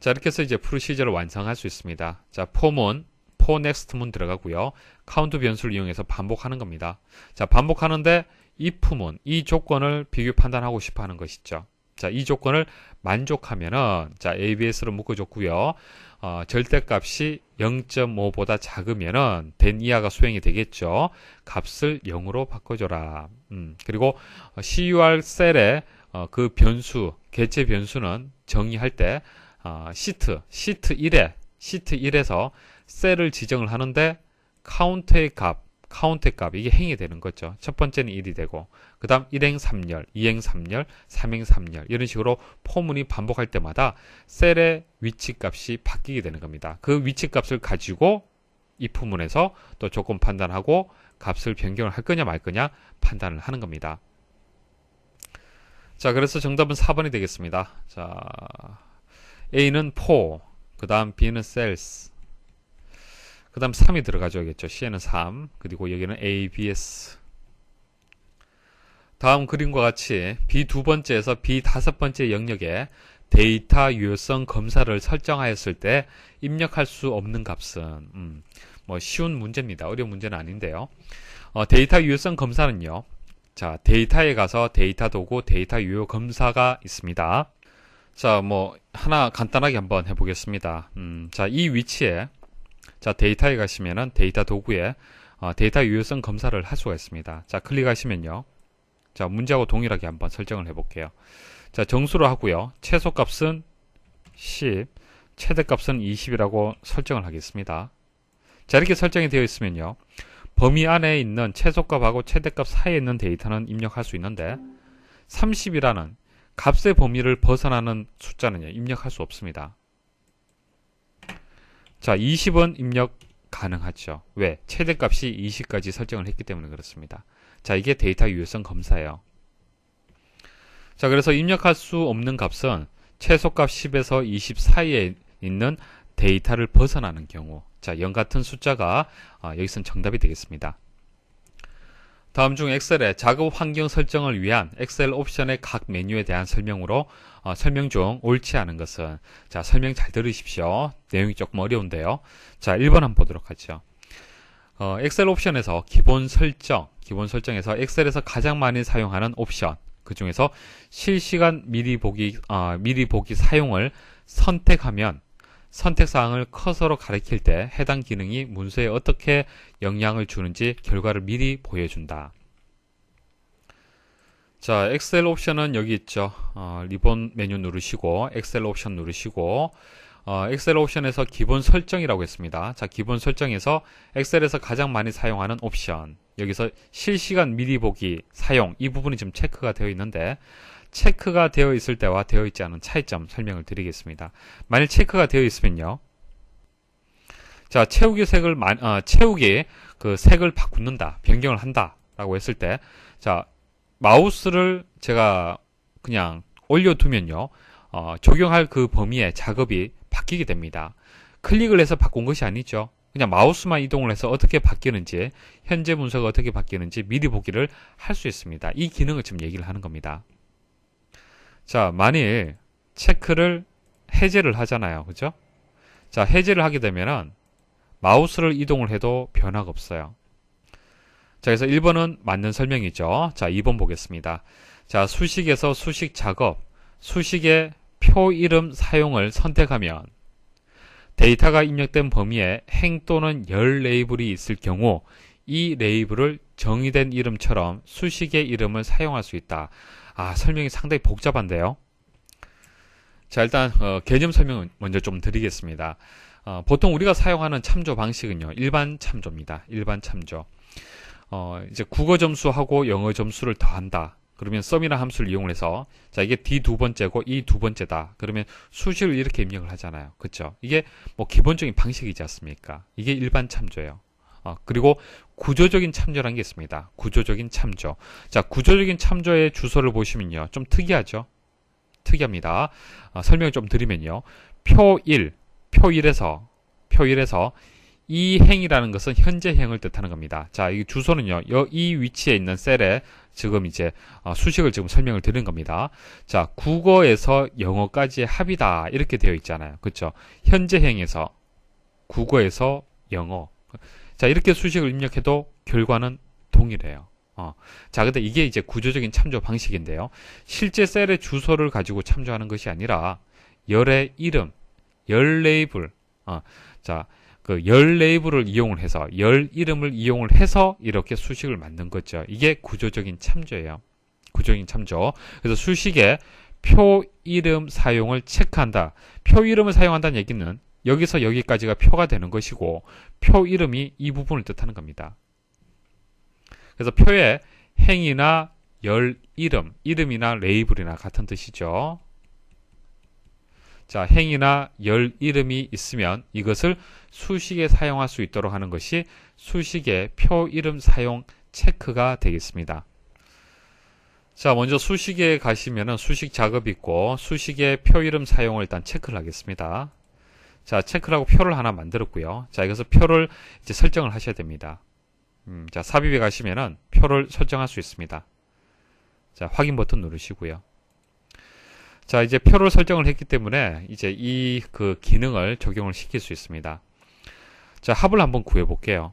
자, 이렇게 해서 이제 프로시저를 완성할 수 있습니다. 자, for문, for next문 들어가고요. 카운트 변수를 이용해서 반복하는 겁니다. 자, 반복하는데 if문, 이 조건을 비교 판단하고 싶어 하는 것이죠. 자, 이 조건을 만족하면은 자, ABS로 묶어줬고요. 절대값이 0.5보다 작으면은 된 이하가 수행이 되겠죠. 값을 0으로 바꿔줘라. 그리고 CUR 셀에 그 변수, 개체 변수는 정의할 때 시트 1에서 셀을 지정을 하는데 카운트의 값 이게 행이 되는 거죠. 첫 번째는 1이 되고 그 다음 1행 3열, 2행 3열, 3행 3열 이런 식으로 포문이 반복할 때마다 셀의 위치 값이 바뀌게 되는 겁니다. 그 위치 값을 가지고 if문에서 또 조건 판단하고 값을 변경을 할 거냐 말 거냐 판단을 하는 겁니다. 자, 그래서 정답은 4번이 되겠습니다. 자, A는 for, 그 다음 B는 sales, 그 다음 3이 들어가줘야겠죠. C에는 3, 그리고 여기는 ABS. 다음 그림과 같이 B 두 번째에서 B 다섯 번째 영역에 데이터 유효성 검사를 설정하였을 때 입력할 수 없는 값은 뭐 쉬운 문제입니다. 어려운 문제는 아닌데요. 데이터 유효성 검사는요. 자, 데이터에 가서 데이터 도구, 데이터 유효 검사가 있습니다. 자, 뭐 하나 간단하게 한번 해보겠습니다. 자, 이 위치에 자, 데이터에 가시면은 데이터 도구에 데이터 유효성 검사를 할 수가 있습니다. 자, 클릭하시면요. 자, 문제하고 동일하게 한번 설정을 해볼게요. 자, 정수로 하고요. 최소값은 10, 최대값은 20이라고 설정을 하겠습니다. 자, 이렇게 설정이 되어 있으면요. 범위 안에 있는 최소값하고 최대값 사이에 있는 데이터는 입력할 수 있는데 30이라는 값의 범위를 벗어나는 숫자는요. 입력할 수 없습니다. 자, 20은 입력 가능하죠. 왜? 최대값이 20까지 설정을 했기 때문에 그렇습니다. 자, 이게 데이터 유효성 검사예요. 자, 그래서 입력할 수 없는 값은 최소값 10에서 20 사이에 있는 데이터를 벗어나는 경우. 자, 0 같은 숫자가 여기서는 정답이 되겠습니다. 다음 중 엑셀의 작업 환경 설정을 위한 엑셀 옵션의 각 메뉴에 대한 설명으로 설명 중 옳지 않은 것은 자, 설명 잘 들으십시오. 내용이 조금 어려운데요. 자, 1번 한번 보도록 하죠. 엑셀 옵션에서 기본 설정에서 엑셀에서 가장 많이 사용하는 옵션 그 중에서 실시간 미리 보기 사용을 선택하면 선택사항을 커서로 가리킬 때 해당 기능이 문서에 어떻게 영향을 주는지 결과를 미리 보여준다. 자, 엑셀 옵션은 여기 있죠. 리본 메뉴 누르시고 엑셀 옵션 누르시고 엑셀 옵션에서 기본 설정이라고 했습니다. 자, 기본 설정에서 엑셀에서 가장 많이 사용하는 옵션 여기서 실시간 미리 보기 사용 이 부분이 지금 체크가 되어 있는데 체크가 되어 있을 때와 되어 있지 않은 차이점 설명을 드리겠습니다. 만일 체크가 되어 있으면요. 자, 채우기 그 색을 바꾼다, 변경을 한다 라고 했을 때 자, 마우스를 제가 그냥 올려두면요. 적용할 그 범위의 작업이 바뀌게 됩니다. 클릭을 해서 바꾼 것이 아니죠. 그냥 마우스만 이동을 해서 어떻게 바뀌는지, 현재 문서가 어떻게 바뀌는지 미리 보기를 할 수 있습니다. 이 기능을 지금 얘기를 하는 겁니다. 자, 만일 체크를 해제를 하잖아요. 그죠? 자, 해제를 하게 되면은 마우스를 이동을 해도 변화가 없어요. 자, 그래서 1번은 맞는 설명이죠. 자, 2번 보겠습니다. 자, 수식에서 수식 작업, 수식의 표 이름 사용을 선택하면 데이터가 입력된 범위에 행 또는 열 레이블이 있을 경우 이 레이블을 정의된 이름처럼 수식의 이름을 사용할 수 있다. 아, 설명이 상당히 복잡한데요. 자, 일단 개념 설명을 먼저 좀 드리겠습니다. 보통 우리가 사용하는 참조 방식은요, 일반 참조입니다. 일반 참조. 이제 국어 점수하고 영어 점수를 더한다. 그러면 sum이라는 함수를 이용해서, 자, 이게 D 두 번째고 E 두 번째다. 그러면 수식을 이렇게 입력을 하잖아요. 그쵸? 이게 뭐 기본적인 방식이지 않습니까? 이게 일반 참조예요. 그리고 구조적인 참조라는 게 있습니다. 구조적인 참조. 자, 구조적인 참조의 주소를 보시면요, 좀 특이하죠? 특이합니다. 설명을 좀 드리면요, 표1에서 이 행이라는 것은 현재 행을 뜻하는 겁니다. 자, 이 주소는요, 이 위치에 있는 셀에 지금 이제 수식을 지금 설명을 드린 겁니다. 자, 국어에서 영어까지의 합이다. 이렇게 되어 있잖아요. 그렇죠? 현재 행에서 국어에서 영어. 자, 이렇게 수식을 입력해도 결과는 동일해요. 자, 근데 이게 이제 구조적인 참조 방식인데요. 실제 셀의 주소를 가지고 참조하는 것이 아니라 열의 이름, 열 레이블, 자, 그 열 레이블을 이용을 해서, 열 이름을 이용을 해서 이렇게 수식을 만든 거죠. 이게 구조적인 참조예요. 구조적인 참조. 그래서 수식에 표 이름 사용을 체크한다. 표 이름을 사용한다는 얘기는 여기서 여기까지가 표가 되는 것이고, 표 이름이 이 부분을 뜻하는 겁니다. 그래서 표에 행이나 열 이름, 이름이나 레이블이나 같은 뜻이죠. 자, 행이나 열 이름이 있으면 이것을 수식에 사용할 수 있도록 하는 것이 수식의 표 이름 사용 체크가 되겠습니다. 자, 먼저 수식에 가시면은 수식 작업이 있고, 수식의 표 이름 사용을 일단 체크를 하겠습니다. 자, 체크를 하고 표를 하나 만들었고요. 자, 여기서 표를 이제 설정을 하셔야 됩니다. 자, 삽입에 가시면은 표를 설정할 수 있습니다. 자, 확인 버튼 누르시고요. 자, 이제 표를 설정을 했기 때문에 이제 이 그 기능을 적용을 시킬 수 있습니다. 자, 합을 한번 구해 볼게요.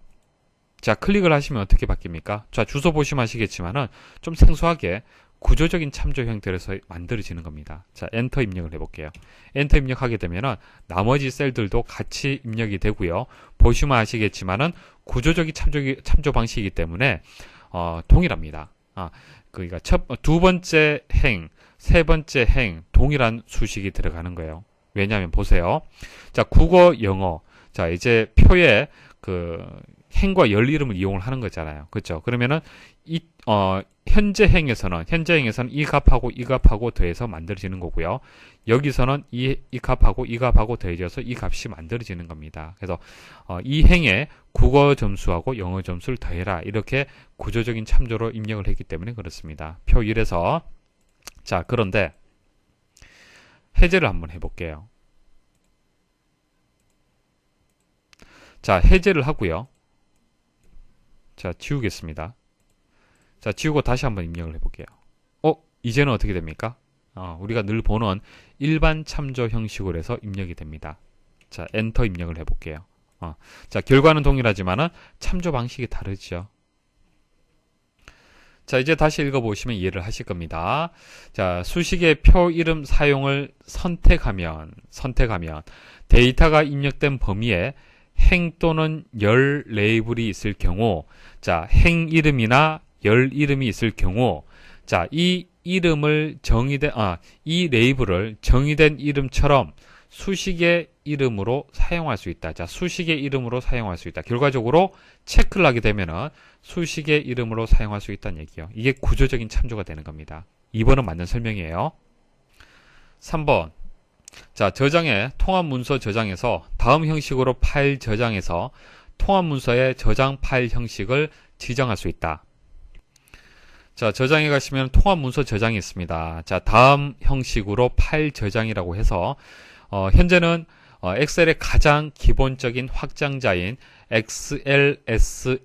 자, 클릭을 하시면 어떻게 바뀝니까? 자, 주소 보시면 아시겠지만은 좀 생소하게 구조적인 참조 형태로서 만들어지는 겁니다. 자, 엔터 입력을 해 볼게요. 엔터 입력하게 되면은 나머지 셀들도 같이 입력이 되고요. 보시면 아시겠지만은 구조적인 참조 방식이기 때문에 동일합니다. 그러니까 두 번째 행, 세 번째 행 동일한 수식이 들어가는 거예요. 왜냐하면 보세요. 자, 국어, 영어. 자, 이제 표에 그 행과 열 이름을 이용을 하는 거잖아요. 그렇죠? 그러면은 현재 행에서는 이 값하고 이 값하고 더해서 만들어지는 거고요. 여기서는 이 값하고 이 값하고 더해져서 이 값이 만들어지는 겁니다. 그래서 이 행에 국어 점수하고 영어 점수를 더해라. 이렇게 구조적인 참조로 입력을 했기 때문에 그렇습니다. 표 1에서 자, 그런데 해제를 한번 해볼게요. 자, 해제를 하고요. 자, 지우겠습니다. 자, 지우고 다시 한번 입력을 해볼게요. 이제는 어떻게 됩니까? 우리가 늘 보는 일반 참조 형식으로 해서 입력이 됩니다. 자, 엔터 입력을 해볼게요. 자, 결과는 동일하지만은 참조 방식이 다르죠. 자, 이제 다시 읽어보시면 이해를 하실 겁니다. 자, 수식의 표 이름 사용을 선택하면 데이터가 입력된 범위에 행 또는 열 레이블이 있을 경우, 자, 행 이름이나 열 이름이 있을 경우, 자, 이 레이블을 정의된 이름처럼 수식의 이름으로 사용할 수 있다. 자, 수식의 이름으로 사용할 수 있다. 결과적으로 체크를 하게 되면은 수식의 이름으로 사용할 수 있다는 얘기예요. 이게 구조적인 참조가 되는 겁니다. 2번은 맞는 설명이에요. 3번. 자, 통합 문서 저장에서 다음 형식으로 파일 저장해서 통합 문서의 저장 파일 형식을 지정할 수 있다. 자, 저장에 가시면 통합 문서 저장이 있습니다. 자, 다음 형식으로 파일 저장이라고 해서 현재는 엑셀의 가장 기본적인 확장자인 XLSX가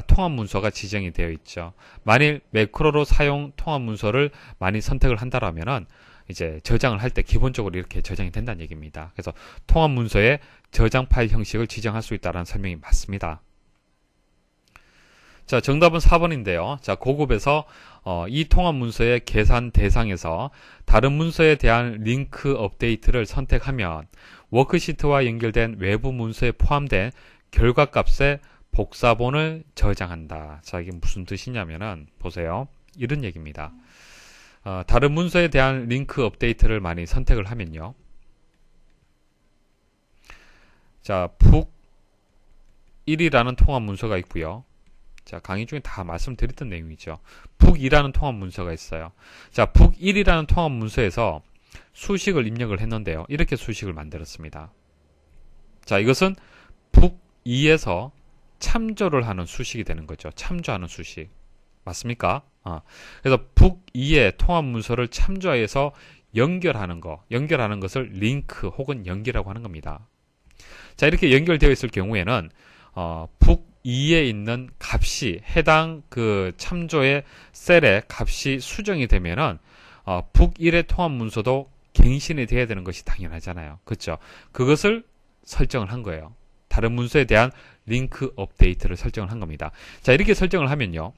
통합 문서가 지정이 되어 있죠. 만일 매크로로 사용 통합 문서를 많이 선택을 한다라면은 이제 저장을 할 때 기본적으로 이렇게 저장이 된다는 얘기입니다. 그래서 통합 문서의 저장 파일 형식을 지정할 수 있다는 설명이 맞습니다. 자, 정답은 4번인데요. 자, 고급에서 이 통합 문서의 계산 대상에서 다른 문서에 대한 링크 업데이트를 선택하면 워크시트와 연결된 외부 문서에 포함된 결과값의 복사본을 저장한다. 자, 이게 무슨 뜻이냐면은 보세요. 이런 얘기입니다. 다른 문서에 대한 링크 업데이트를 많이 선택을 하면요. 자, 북1이라는 통합 문서가 있고요. 자, 강의 중에 다 말씀드렸던 내용이죠. 북2라는 통합 문서가 있어요. 자, 북1이라는 통합 문서에서 수식을 입력을 했는데요. 이렇게 수식을 만들었습니다. 자, 이것은 북2에서 참조를 하는 수식이 되는 거죠. 참조하는 수식. 맞습니까? 그래서 북2의 통합 문서를 참조해서 연결하는 것을 링크 혹은 연결이라고 하는 겁니다. 자, 이렇게 연결되어 있을 경우에는 북2에 있는 값이 해당 그 참조의 셀의 값이 수정이 되면은 북1의 통합 문서도 갱신이 돼야 되는 것이 당연하잖아요. 그렇죠? 그것을 설정을 한 거예요. 다른 문서에 대한 링크 업데이트를 설정을 한 겁니다. 자, 이렇게 설정을 하면요.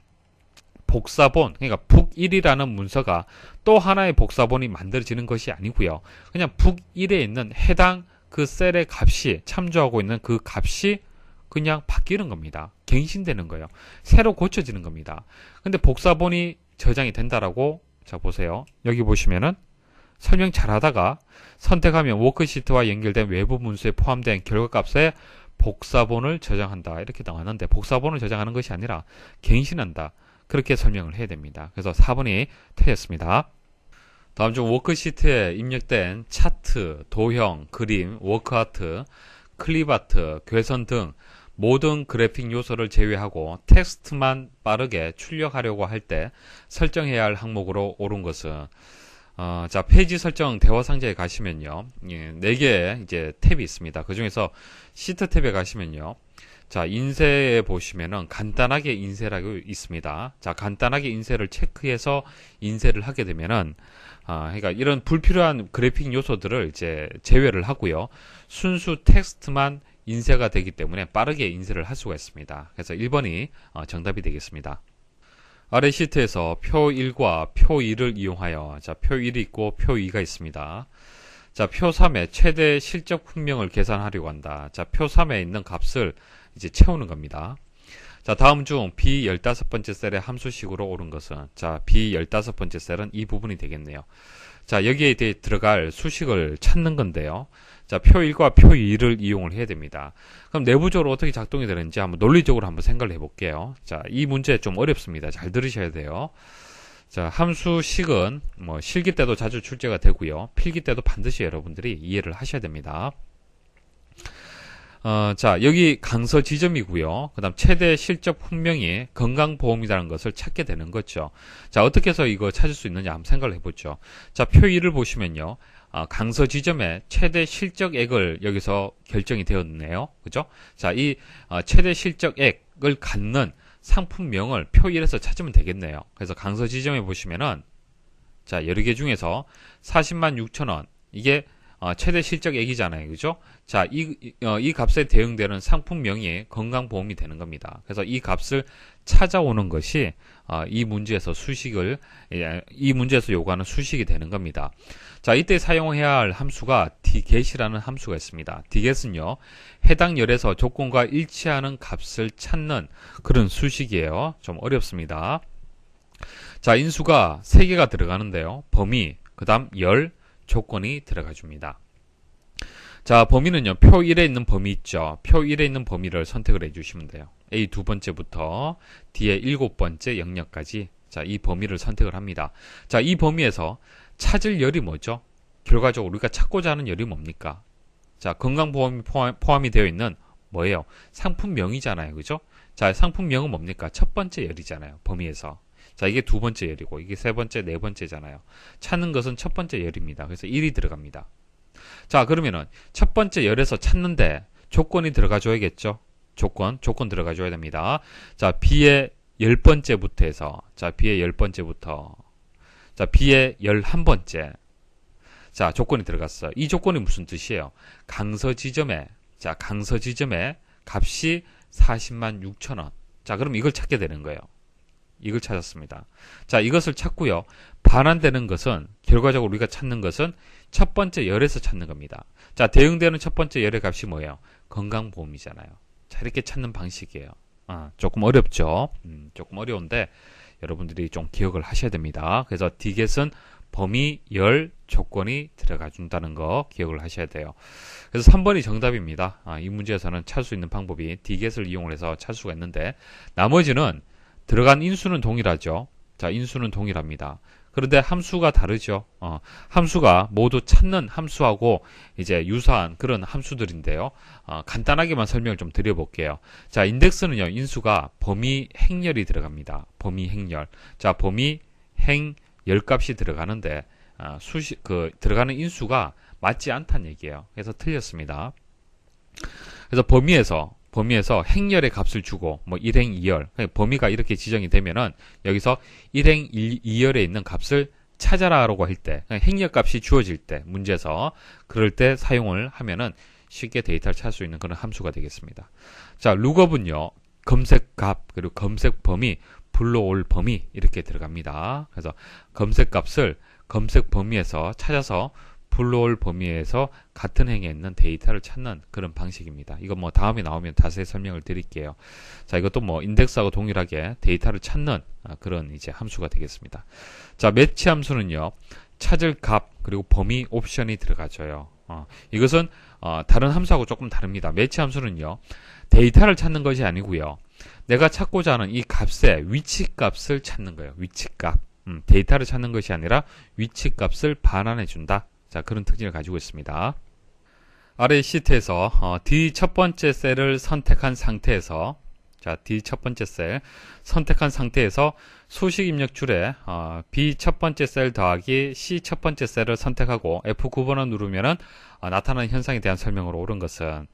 복사본, 그러니까 북1이라는 문서가 또 하나의 복사본이 만들어지는 것이 아니고요. 그냥 북1에 있는 해당 그 셀의 값이 참조하고 있는 그 값이 그냥 바뀌는 겁니다. 갱신되는 거예요. 새로 고쳐지는 겁니다. 근데 복사본이 저장이 된다라고 자 보세요. 여기 보시면은 설명 잘 하다가 선택하면 워크시트와 연결된 외부 문서에 포함된 결과값의 복사본을 저장한다. 이렇게 나왔는데 복사본을 저장하는 것이 아니라 갱신한다. 그렇게 설명을 해야 됩니다. 그래서 4번이 틀렸습니다. 다음 중 워크시트에 입력된 차트, 도형, 그림, 워크아트, 클립아트, 괴선 등 모든 그래픽 요소를 제외하고 텍스트만 빠르게 출력하려고 할 때 설정해야 할 항목으로 옳은 것은 자, 페이지 설정 대화 상자에 가시면요. 4개의 이제 탭이 있습니다. 그 중에서 시트 탭에 가시면요. 자, 인쇄에 보시면은 간단하게 인쇄라고 있습니다. 자, 간단하게 인쇄를 체크해서 인쇄를 하게 되면은 그러니까 이런 불필요한 그래픽 요소들을 이제 제외를 하고요. 순수 텍스트만 인쇄가 되기 때문에 빠르게 인쇄를 할 수가 있습니다. 그래서 1번이 정답이 되겠습니다. 아래 시트에서 표 1과 표 2를 이용하여 자, 표 1이 있고 표 2가 있습니다. 자, 표 3의 최대 실적 분명을 계산하려고 한다. 자, 표 3에 있는 값을 이제 채우는 겁니다. 자, 다음 중 B15번째 셀의 함수식으로 옳은 것은 자, B15번째 셀은 이 부분이 되겠네요. 자, 여기에 들어갈 수식을 찾는 건데요. 자, 표 1과 표 2를 이용을 해야 됩니다. 그럼 내부적으로 어떻게 작동이 되는지 한번 논리적으로 한번 생각을 해볼게요. 자, 이 문제 좀 어렵습니다. 잘 들으셔야 돼요. 자, 함수식은 뭐 실기 때도 자주 출제가 되고요. 필기 때도 반드시 여러분들이 이해를 하셔야 됩니다. 자, 여기 강서 지점이고요. 그 다음 최대 실적 분명히 건강보험이라는 것을 찾게 되는 거죠. 자, 어떻게 해서 이거 찾을 수 있느냐 한번 생각을 해보죠. 자, 표 1을 보시면요. 강서 지점의 최대 실적액을 여기서 결정이 되었네요. 그죠? 자, 이 최대 실적액을 갖는 상품명을 표 1에서 찾으면 되겠네요. 그래서 강서 지점에 보시면은 자, 여러 개 중에서 406,000원 이게 최대 실적액이잖아요. 그죠? 자, 이 값에 대응되는 상품명이 건강보험이 되는 겁니다. 그래서 이 값을 찾아오는 것이 이 문제에서 요구하는 수식이 되는 겁니다. 자, 이때 사용해야 할 함수가 dget이라는 함수가 있습니다. dget은요, 해당 열에서 조건과 일치하는 값을 찾는 그런 수식이에요. 좀 어렵습니다. 자, 인수가 3개가 들어가는데요. 범위, 그 다음 열, 조건이 들어가 줍니다. 자, 범위는요, 표 1에 있는 범위 있죠. 표 1에 있는 범위를 선택을 해주시면 돼요. A 2번째부터 D의 7번째 영역까지 자, 이 범위를 선택을 합니다. 자, 이 범위에서 찾을 열이 뭐죠? 결과적으로 우리가 찾고자 하는 열이 뭡니까? 자, 건강보험이 포함이 되어 있는 뭐예요? 상품명이잖아요. 그죠? 자, 상품명은 뭡니까? 첫 번째 열이잖아요. 범위에서. 자, 이게 두 번째 열이고 이게 세 번째, 네 번째잖아요. 찾는 것은 첫 번째 열입니다. 그래서 1이 들어갑니다. 자, 그러면은 첫 번째 열에서 찾는데 조건이 들어가 줘야겠죠. 조건 들어가 줘야 됩니다. 자, B의 10번째부터 해서, 자, B의 10번째부터, 자, B의 11번째. 자, 조건이 들어갔어요. 이 조건이 무슨 뜻이에요? 강서 지점에 값이 40만 6천 원. 자, 그럼 이걸 찾게 되는 거예요. 이걸 찾았습니다. 자, 이것을 찾고요. 반환되는 것은, 결과적으로 우리가 찾는 것은 첫 번째 열에서 찾는 겁니다. 자, 대응되는 첫 번째 열의 값이 뭐예요? 건강보험이잖아요. 자, 이렇게 찾는 방식이에요. 조금 어렵죠? 조금 어려운데 여러분들이 좀 기억을 하셔야 됩니다. 그래서 디귿은 범위, 열, 조건이 들어가 준다는 거 기억을 하셔야 돼요. 그래서 3번이 정답입니다. 이 문제에서는 찾을 수 있는 방법이 디귿을 이용을 해서 찾을 수가 있는데, 나머지는 들어간 인수는 동일하죠. 자, 인수는 동일합니다. 그런데 함수가 다르죠. 함수가 모두 찾는 함수하고 이제 유사한 그런 함수들인데요. 간단하게만 설명을 좀 드려볼게요. 자, 인덱스는요, 인수가 범위 행렬이 들어갑니다. 범위 행렬. 자, 범위 행 열값이 들어가는데, 들어가는 인수가 맞지 않다는 얘기예요. 그래서 틀렸습니다. 그래서 범위에서 행렬의 값을 주고, 뭐 1행 2열, 범위가 이렇게 지정이 되면은 여기서 1행 2열에 있는 값을 찾아라라고 할 때, 행렬 값이 주어질 때, 문제에서 그럴 때 사용을 하면은 쉽게 데이터를 찾을 수 있는 그런 함수가 되겠습니다. 자, 룩업은요, 검색 값, 그리고 검색 범위, 불러올 범위 이렇게 들어갑니다. 그래서 검색 값을 검색 범위에서 찾아서 불러올 범위에서 같은 행에 있는 데이터를 찾는 그런 방식입니다. 이거 뭐 다음에 나오면 자세히 설명을 드릴게요. 자, 이것도 뭐 인덱스하고 동일하게 데이터를 찾는 그런 이제 함수가 되겠습니다. 자, 매치 함수는요, 찾을 값 그리고 범위 옵션이 들어가줘요. 이것은 다른 함수하고 조금 다릅니다. 매치 함수는요, 데이터를 찾는 것이 아니고요, 내가 찾고자 하는 이 값의 위치값을 찾는 거예요. 위치값. 데이터를 찾는 것이 아니라 위치값을 반환해 준다. 자, 그런 특징을 가지고 있습니다. 아래 시트에서 D 첫 번째 셀을 선택한 상태에서, 자, D 첫 번째 셀 선택한 상태에서 수식 입력 줄에 B 첫 번째 셀 더하기 C 첫 번째 셀을 선택하고 F9번을 누르면은 나타나는 현상에 대한 설명으로 옳은 것은,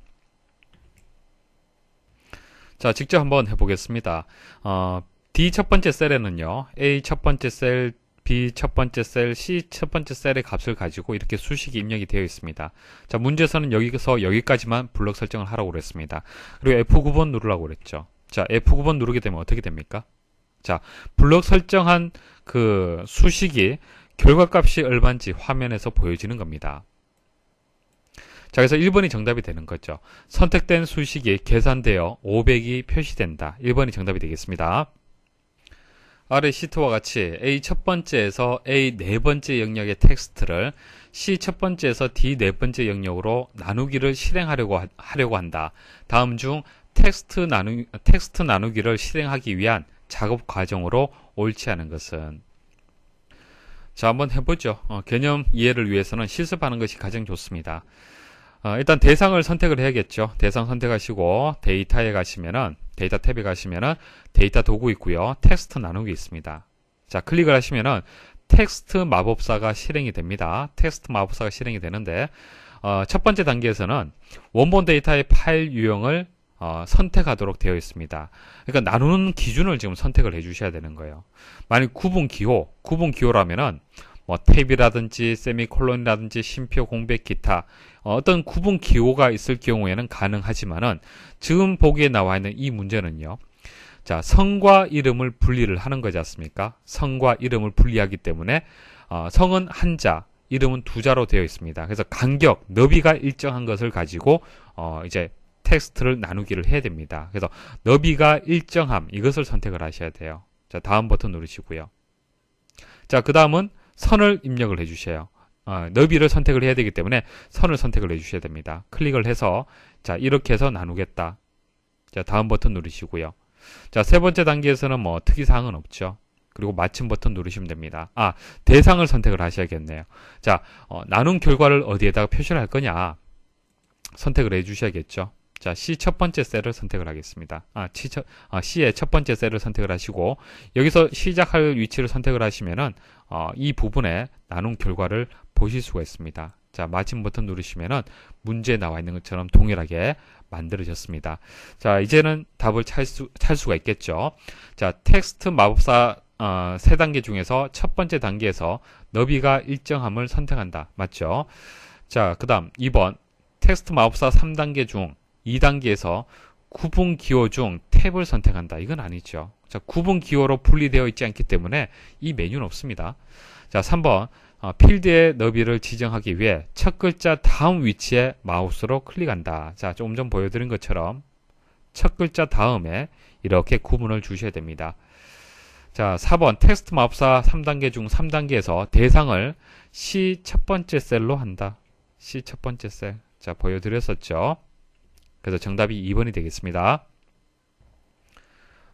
자, 직접 한번 해보겠습니다. D 첫 번째 셀에는요, A 첫 번째 셀, B 첫 번째 셀, C 첫 번째 셀의 값을 가지고 이렇게 수식이 입력이 되어 있습니다. 자, 문제에서는 여기서 여기까지만 블록 설정을 하라고 그랬습니다. 그리고 F9번 누르라고 그랬죠. 자, F9번 누르게 되면 어떻게 됩니까? 자, 블록 설정한 그 수식이 결과값이 얼마인지 화면에서 보여지는 겁니다. 자, 그래서 1번이 정답이 되는 거죠. 선택된 수식이 계산되어 500이 표시된다. 1번이 정답이 되겠습니다. 아래 시트와 같이 A 첫 번째에서 A 네 번째 영역의 텍스트를 C 첫 번째에서 D 네 번째 영역으로 나누기를 실행하려고 한다. 다음 중 텍스트 나누기를 실행하기 위한 작업 과정으로 옳지 않은 것은? 자, 한번 해보죠. 개념 이해를 위해서는 실습하는 것이 가장 좋습니다. 일단 대상을 선택을 해야겠죠. 대상 선택하시고 데이터에 가시면은, 데이터 탭에 가시면은 데이터 도구 있고요. 텍스트 나누기 있습니다. 자, 클릭을 하시면은 텍스트 마법사가 실행이 됩니다. 텍스트 마법사가 실행이 되는데, 첫 번째 단계에서는 원본 데이터의 파일 유형을 선택하도록 되어 있습니다. 그러니까 나누는 기준을 지금 선택을 해 주셔야 되는 거예요. 만약 구분 기호라면은 뭐 탭이라든지 세미콜론이라든지 쉼표, 공백, 기타 어떤 구분 기호가 있을 경우에는 가능하지만은 지금 보기에 나와 있는 이 문제는요, 자, 성과 이름을 분리를 하는 거지 않습니까? 성과 이름을 분리하기 때문에 성은 한자, 이름은 두자로 되어 있습니다. 그래서 간격, 너비가 일정한 것을 가지고 이제 텍스트를 나누기를 해야 됩니다. 그래서 너비가 일정함, 이것을 선택을 하셔야 돼요. 자, 다음 버튼 누르시고요. 자, 그 다음은 선을 입력을 해주셔요. 너비를 선택을 해야 되기 때문에 선을 선택을 해주셔야 됩니다. 클릭을 해서, 자, 이렇게 해서 나누겠다. 자, 다음 버튼 누르시고요. 자, 세 번째 단계에서는 뭐 특이사항은 없죠. 그리고 마침 버튼 누르시면 됩니다. 대상을 선택을 하셔야겠네요. 자, 나눈 결과를 어디에다가 표시를 할 거냐, 선택을 해주셔야겠죠. 자, C 첫 번째 셀을 선택을 하겠습니다. C의 첫 번째 셀을 선택을 하시고, 여기서 시작할 위치를 선택을 하시면은, 이 부분에 나눈 결과를 보실 수가 있습니다. 자, 마침 버튼 누르시면은 문제에 나와 있는 것처럼 동일하게 만들어졌습니다. 자, 이제는 답을 찾을 수가 있겠죠. 자, 텍스트 마법사 3단계 중에서 첫 번째 단계에서 너비가 일정함을 선택한다. 맞죠? 자, 그 다음 2번 텍스트 마법사 3단계 중 2단계에서 구분 기호 중 탭을 선택한다. 이건 아니죠. 자, 구분 기호로 분리되어 있지 않기 때문에 이 메뉴는 없습니다. 자, 3번 필드의 너비를 지정하기 위해 첫 글자 다음 위치에 마우스로 클릭한다. 자, 조금 전 보여드린 것처럼 첫 글자 다음에 이렇게 구분을 주셔야 됩니다. 자, 4번 텍스트 마법사 3단계 중 3단계에서 대상을 C 첫 번째 셀로 한다. C 첫 번째 셀. 자, 보여드렸었죠. 그래서 정답이 2번이 되겠습니다.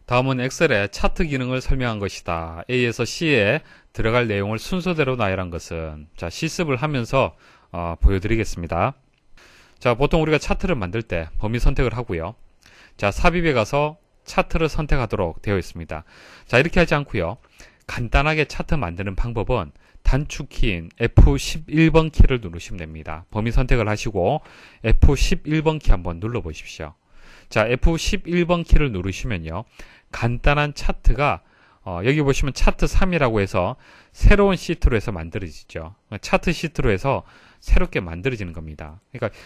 다음은 엑셀의 차트 기능을 설명한 것이다. A에서 C에 들어갈 내용을 순서대로 나열한 것은, 자, 실습을 하면서 보여드리겠습니다. 자, 보통 우리가 차트를 만들 때 범위 선택을 하고요. 자, 삽입에 가서 차트를 선택하도록 되어 있습니다. 자, 이렇게 하지 않고요. 간단하게 차트 만드는 방법은 단축키인 F11번 키를 누르시면 됩니다. 범위 선택을 하시고 F11번 키 한번 눌러 보십시오. 자, F11번 키를 누르시면요. 간단한 차트가 여기 보시면 차트 3이라고 해서 새로운 시트로 해서 만들어지죠. 차트 시트로 해서 새롭게 만들어지는 겁니다. 그러니까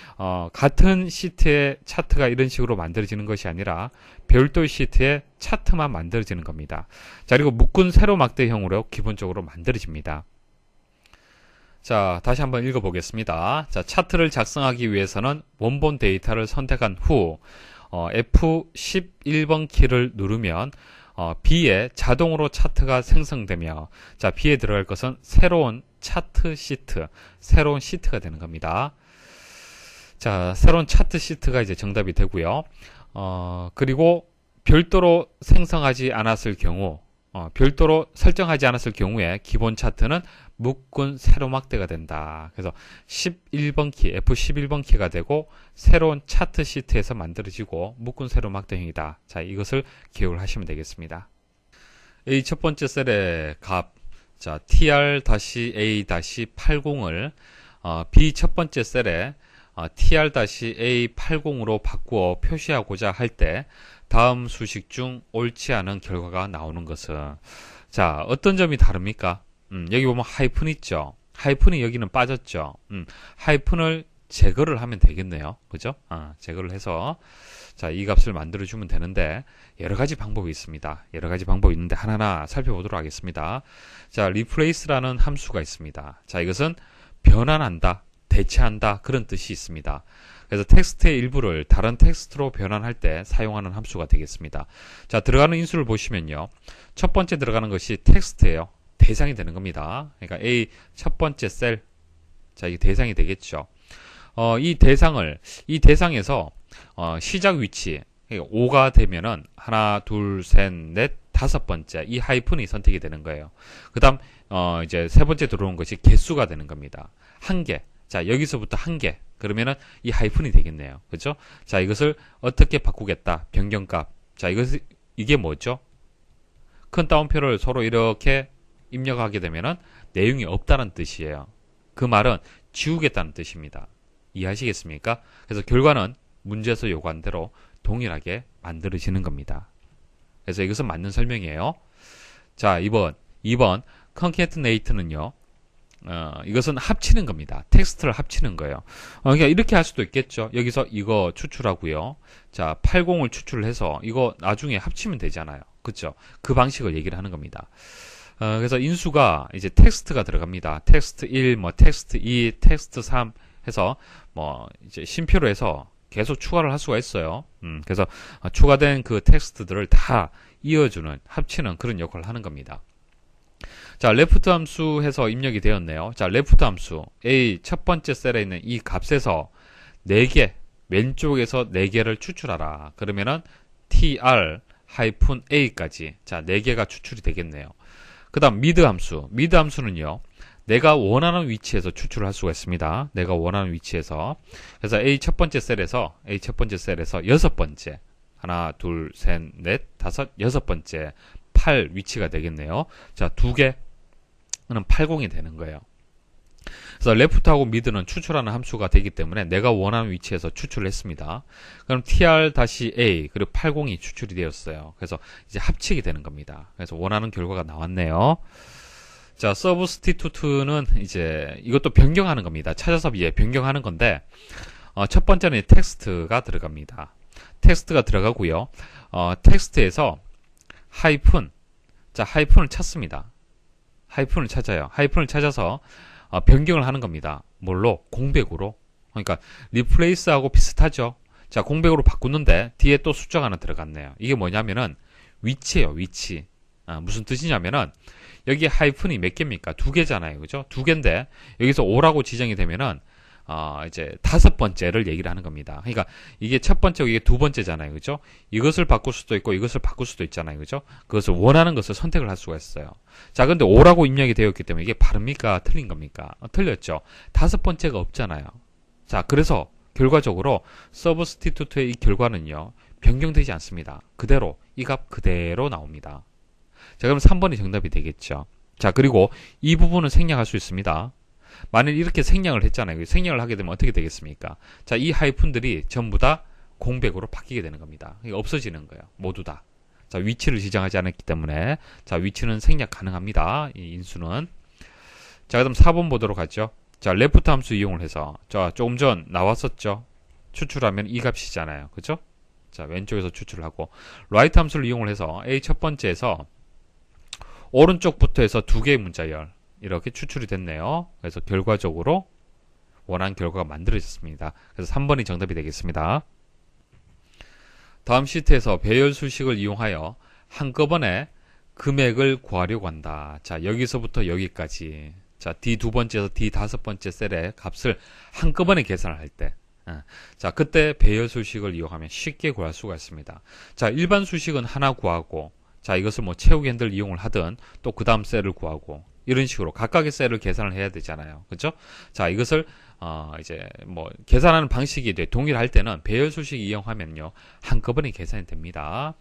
같은 시트의 차트가 이런 식으로 만들어지는 것이 아니라 별도 시트의 차트만 만들어지는 겁니다. 자, 그리고 묶은 세로 막대형으로 기본적으로 만들어집니다. 자, 다시 한번 읽어보겠습니다. 자, 차트를 작성하기 위해서는 원본 데이터를 선택한 후 F11번 키를 누르면 B에 자동으로 차트가 생성되며, 자, B에 들어갈 것은 새로운 차트 시트, 새로운 시트가 되는 겁니다. 자, 새로운 차트 시트가 이제 정답이 되고요. 그리고 별도로 생성하지 않았을 경우, 별도로 설정하지 않았을 경우에 기본 차트는 묶은 세로 막대가 된다. 그래서 11번 키, F11번 키가 되고 새로운 차트 시트에서 만들어지고 묶은 세로 막대형이다. 자, 이것을 기억을 하시면 되겠습니다. A 첫 번째 셀의 값, 자, tr-a-80을 B 첫 번째 셀에 tr-a80으로 바꾸어 표시하고자 할 때 다음 수식 중 옳지 않은 결과가 나오는 것은, 자, 어떤 점이 다릅니까? 여기 보면 하이픈 있죠. 하이픈이 여기는 빠졌죠. 하이픈을 제거를 하면 되겠네요. 그죠? 제거를 해서, 자, 이 값을 만들어주면 되는데, 여러 가지 방법이 있습니다. 여러 가지 방법이 있는데, 하나하나 살펴보도록 하겠습니다. 자, replace라는 함수가 있습니다. 자, 이것은 변환한다, 대체한다, 그런 뜻이 있습니다. 그래서 텍스트의 일부를 다른 텍스트로 변환할 때 사용하는 함수가 되겠습니다. 자, 들어가는 인수를 보시면요. 첫 번째 들어가는 것이 텍스트예요. 대상이 되는 겁니다. 그러니까 A 첫 번째 셀. 자, 이게 대상이 되겠죠. 이 대상에서 시작 위치 5가 되면은 하나, 둘, 셋, 넷, 다섯 번째 이 하이픈이 선택이 되는 거예요. 그다음 이제 세 번째 들어오는 것이 개수가 되는 겁니다. 한 개. 자, 여기서부터 한 개. 그러면은 이 하이픈이 되겠네요. 그죠? 자, 이것을 어떻게 바꾸겠다. 변경값. 자, 이게 뭐죠? 큰 따옴표를 서로 이렇게 입력하게 되면은 내용이 없다는 뜻이에요. 그 말은 지우겠다는 뜻입니다. 이해하시겠습니까? 그래서 결과는 문제에서 요구한 대로 동일하게 만들어지는 겁니다. 그래서 이것은 맞는 설명이에요. 자, 2번 concatenate는요. 이것은 합치는 겁니다. 텍스트를 합치는 거예요. 그러니까 이렇게 할 수도 있겠죠. 여기서 이거 추출하고요. 자, 80을 추출을 해서 이거 나중에 합치면 되잖아요. 그렇죠? 그 방식을 얘기를 하는 겁니다. 그래서 인수가 이제 텍스트가 들어갑니다. 텍스트 1, 텍스트 2, 텍스트 3 해서 이제 심표로 해서 계속 추가를 할 수가 있어요. 그래서 추가된 그 텍스트들을 다 이어주는, 합치는 그런 역할을 하는 겁니다. 자, 레프트 함수 해서 입력이 되었네요. 자, 레프트 함수 A 첫 번째 셀에 있는 이 값에서 4개, 왼쪽에서 4개를 추출하라. 그러면은 tr-a까지, 자, 4개가 추출이 되겠네요. 그 다음 미드 함수는요, 내가 원하는 위치에서 추출을 할 수가 있습니다. 내가 원하는 위치에서. 그래서 A 첫 번째 셀에서 여섯 번째, 하나, 둘, 셋, 넷, 다섯, 여섯 번째 8 위치가 되겠네요. 자, 2개는 80이 되는 거예요. 그래서 left하고 mid는 추출하는 함수가 되기 때문에 내가 원하는 위치에서 추출을 했습니다. 그럼 tr-a 그리고 80이 추출이 되었어요. 그래서 이제 합치게 되는 겁니다. 그래서 원하는 결과가 나왔네요. 자, substitute는 이제 이것도 변경하는 겁니다. 찾아서 변경하는 건데 첫 번째는 텍스트가 들어갑니다. 텍스트가 들어가고요. 텍스트에서 하이픈, 자, 하이픈을 찾습니다. 하이픈을 찾아요. 하이픈을 찾아서 변경을 하는 겁니다. 뭘로? 공백으로. 그러니까 replace하고 비슷하죠. 자, 공백으로 바꾸는데 뒤에 또 숫자가 하나 들어갔네요. 이게 뭐냐면은 위치예요. 위치. 무슨 뜻이냐면은 여기 하이픈이 몇 개입니까? 2개잖아요. 그죠? 2개인데 여기서 5라고 지정이 되면은 이제 5번째를 얘기를 하는 겁니다. 그러니까 이게 첫 번째고 이게 두 번째잖아요. 그죠? 이것을 바꿀 수도 있고 이것을 바꿀 수도 있잖아요. 그죠? 그것을 원하는 것을 선택을 할 수가 있어요. 자, 근데 5라고 입력이 되어 있기 때문에 이게 바릅니까? 틀린 겁니까? 틀렸죠. 5번째가 없잖아요. 자, 그래서 결과적으로 substitute의 이 결과는요. 변경되지 않습니다. 그대로 이 값 그대로 나옵니다. 자, 그럼 3번이 정답이 되겠죠. 자, 그리고 이 부분은 생략할 수 있습니다. 만일 이렇게 생략을 했잖아요. 생략을 하게 되면 어떻게 되겠습니까? 자, 이 하이픈들이 전부 다 공백으로 바뀌게 되는 겁니다. 이게 없어지는 거예요. 모두 다. 자, 위치를 지정하지 않았기 때문에 자, 위치는 생략 가능합니다. 이 인수는. 자, 그다음 4번 보도록 하죠. 자, 레프트 함수 이용을 해서 자, 조금 전 나왔었죠. 추출하면 이 값이잖아요. 그죠? 자, 왼쪽에서 추출을 하고 라이트 함수를 이용을 해서 A 첫 번째에서 오른쪽부터 해서 2개의 문자열 이렇게 추출이 됐네요. 그래서 결과적으로 원하는 결과가 만들어졌습니다. 그래서 3번이 정답이 되겠습니다. 다음 시트에서 배열 수식을 이용하여 한꺼번에 금액을 구하려고 한다. 자, 여기서부터 여기까지. 자, D 두 번째에서 D 다섯 번째 셀의 값을 한꺼번에 계산을 할 때. 자, 그때 배열 수식을 이용하면 쉽게 구할 수가 있습니다. 자, 일반 수식은 하나 구하고, 자, 이것을 뭐 채우기 핸들 이용을 하든 또 그 다음 셀을 구하고 이런 식으로 각각의 셀을 계산을 해야 되잖아요. 그렇죠? 자, 이것을 이제 뭐 계산하는 방식이 동일할 때는 배열 수식 이용하면요. 한꺼번에 계산이 됩니다.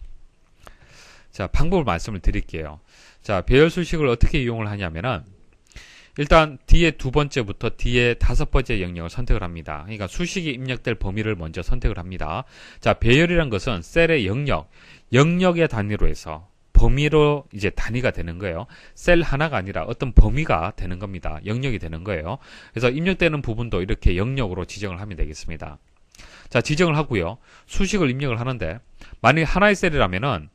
자, 방법을 말씀을 드릴게요. 자, 배열 수식을 어떻게 이용을 하냐면은 일단 뒤에 두 번째부터 뒤에 다섯 번째 영역을 선택을 합니다. 그러니까 수식이 입력될 범위를 먼저 선택을 합니다. 자, 배열이란 것은 셀의 영역의 단위로 해서 범위로 이제 단위가 되는 거예요. 셀 하나가 아니라 어떤 범위가 되는 겁니다. 영역이 되는 거예요. 그래서 입력되는 부분도 이렇게 영역으로 지정을 하면 되겠습니다. 자, 지정을 하고요. 수식을 입력을 하는데 만일 하나의 셀이라면은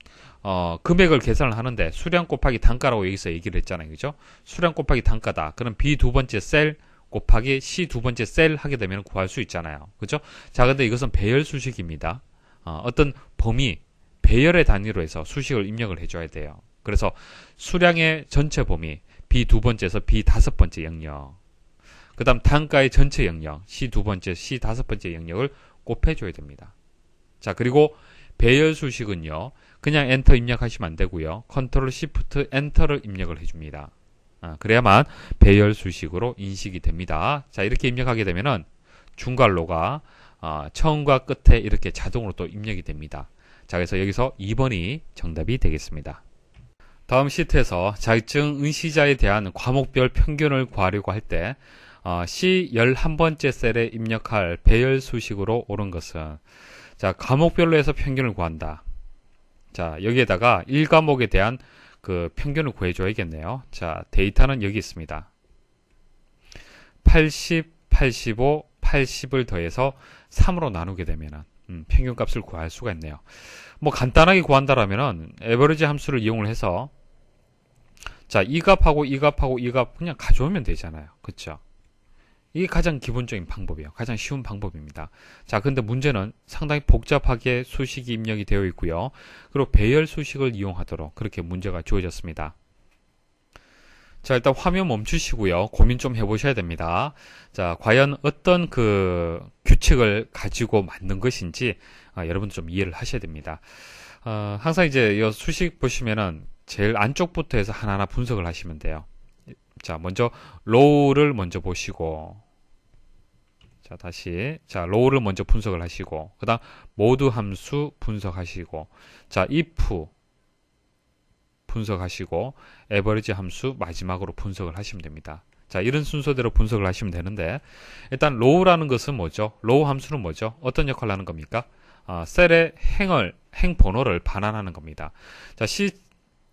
금액을 계산을 하는데 수량 곱하기 단가라고 여기서 얘기를 했잖아요. 그죠? 수량 곱하기 단가다. 그럼 B 두 번째 셀 곱하기 C 두 번째 셀 하게 되면 구할 수 있잖아요. 그죠? 자, 근데 이것은 배열 수식입니다. 어떤 범위, 배열의 단위로 해서 수식을 입력을 해줘야 돼요. 그래서 수량의 전체 범위, B 두 번째에서 B 다섯 번째 영역. 그 다음 단가의 전체 영역, C 두 번째, C 다섯 번째 영역을 곱해줘야 됩니다. 자, 그리고 배열 수식은요, 그냥 엔터 입력하시면 안 되고요. 컨트롤 시프트 엔터를 입력을 해줍니다. 그래야만 배열 수식으로 인식이 됩니다. 자, 이렇게 입력하게 되면은 중괄호가 처음과 끝에 이렇게 자동으로 또 입력이 됩니다. 자, 그래서 여기서 2번이 정답이 되겠습니다. 다음 시트에서 자격증 응시자에 대한 과목별 평균을 구하려고 할 때 C 11번째 셀에 입력할 배열 수식으로 옳은 것은 자, 과목별로 해서 평균을 구한다. 자, 여기에다가 1과목에 대한 그 평균을 구해줘야겠네요. 자, 데이터는 여기 있습니다. 80, 85, 80을 더해서 3으로 나누게 되면은 평균값을 구할 수가 있네요. 뭐 간단하게 구한다라면은 에버리지 함수를 이용을 해서 자, 이 값하고 이 값하고 이 값 그냥 가져오면 되잖아요. 그렇죠? 이게 가장 기본적인 방법이에요. 가장 쉬운 방법입니다. 자, 근데 문제는 상당히 복잡하게 수식이 입력이 되어 있고요. 그리고 배열 수식을 이용하도록 그렇게 문제가 주어졌습니다. 자, 일단 화면 멈추시고요. 고민 좀 해보셔야 됩니다. 자, 과연 어떤 그 규칙을 가지고 만든 것인지 여러분도 좀 이해를 하셔야 됩니다. 항상 이제 이 수식 보시면은 제일 안쪽부터 해서 하나하나 분석을 하시면 돼요. 자, 먼저 로우를 먼저 보시고, 자, 다시 자, 로우를 먼저 분석을 하시고, 그 다음 모두 함수 분석하시고, 자, if 분석하시고, 에버리지 함수 마지막으로 분석을 하시면 됩니다. 자, 이런 순서대로 분석을 하시면 되는데, 일단 low라는 것은 뭐죠? low 함수는 뭐죠? 어떤 역할을 하는 겁니까? 셀의 행 번호를 반환하는 겁니다. 자, C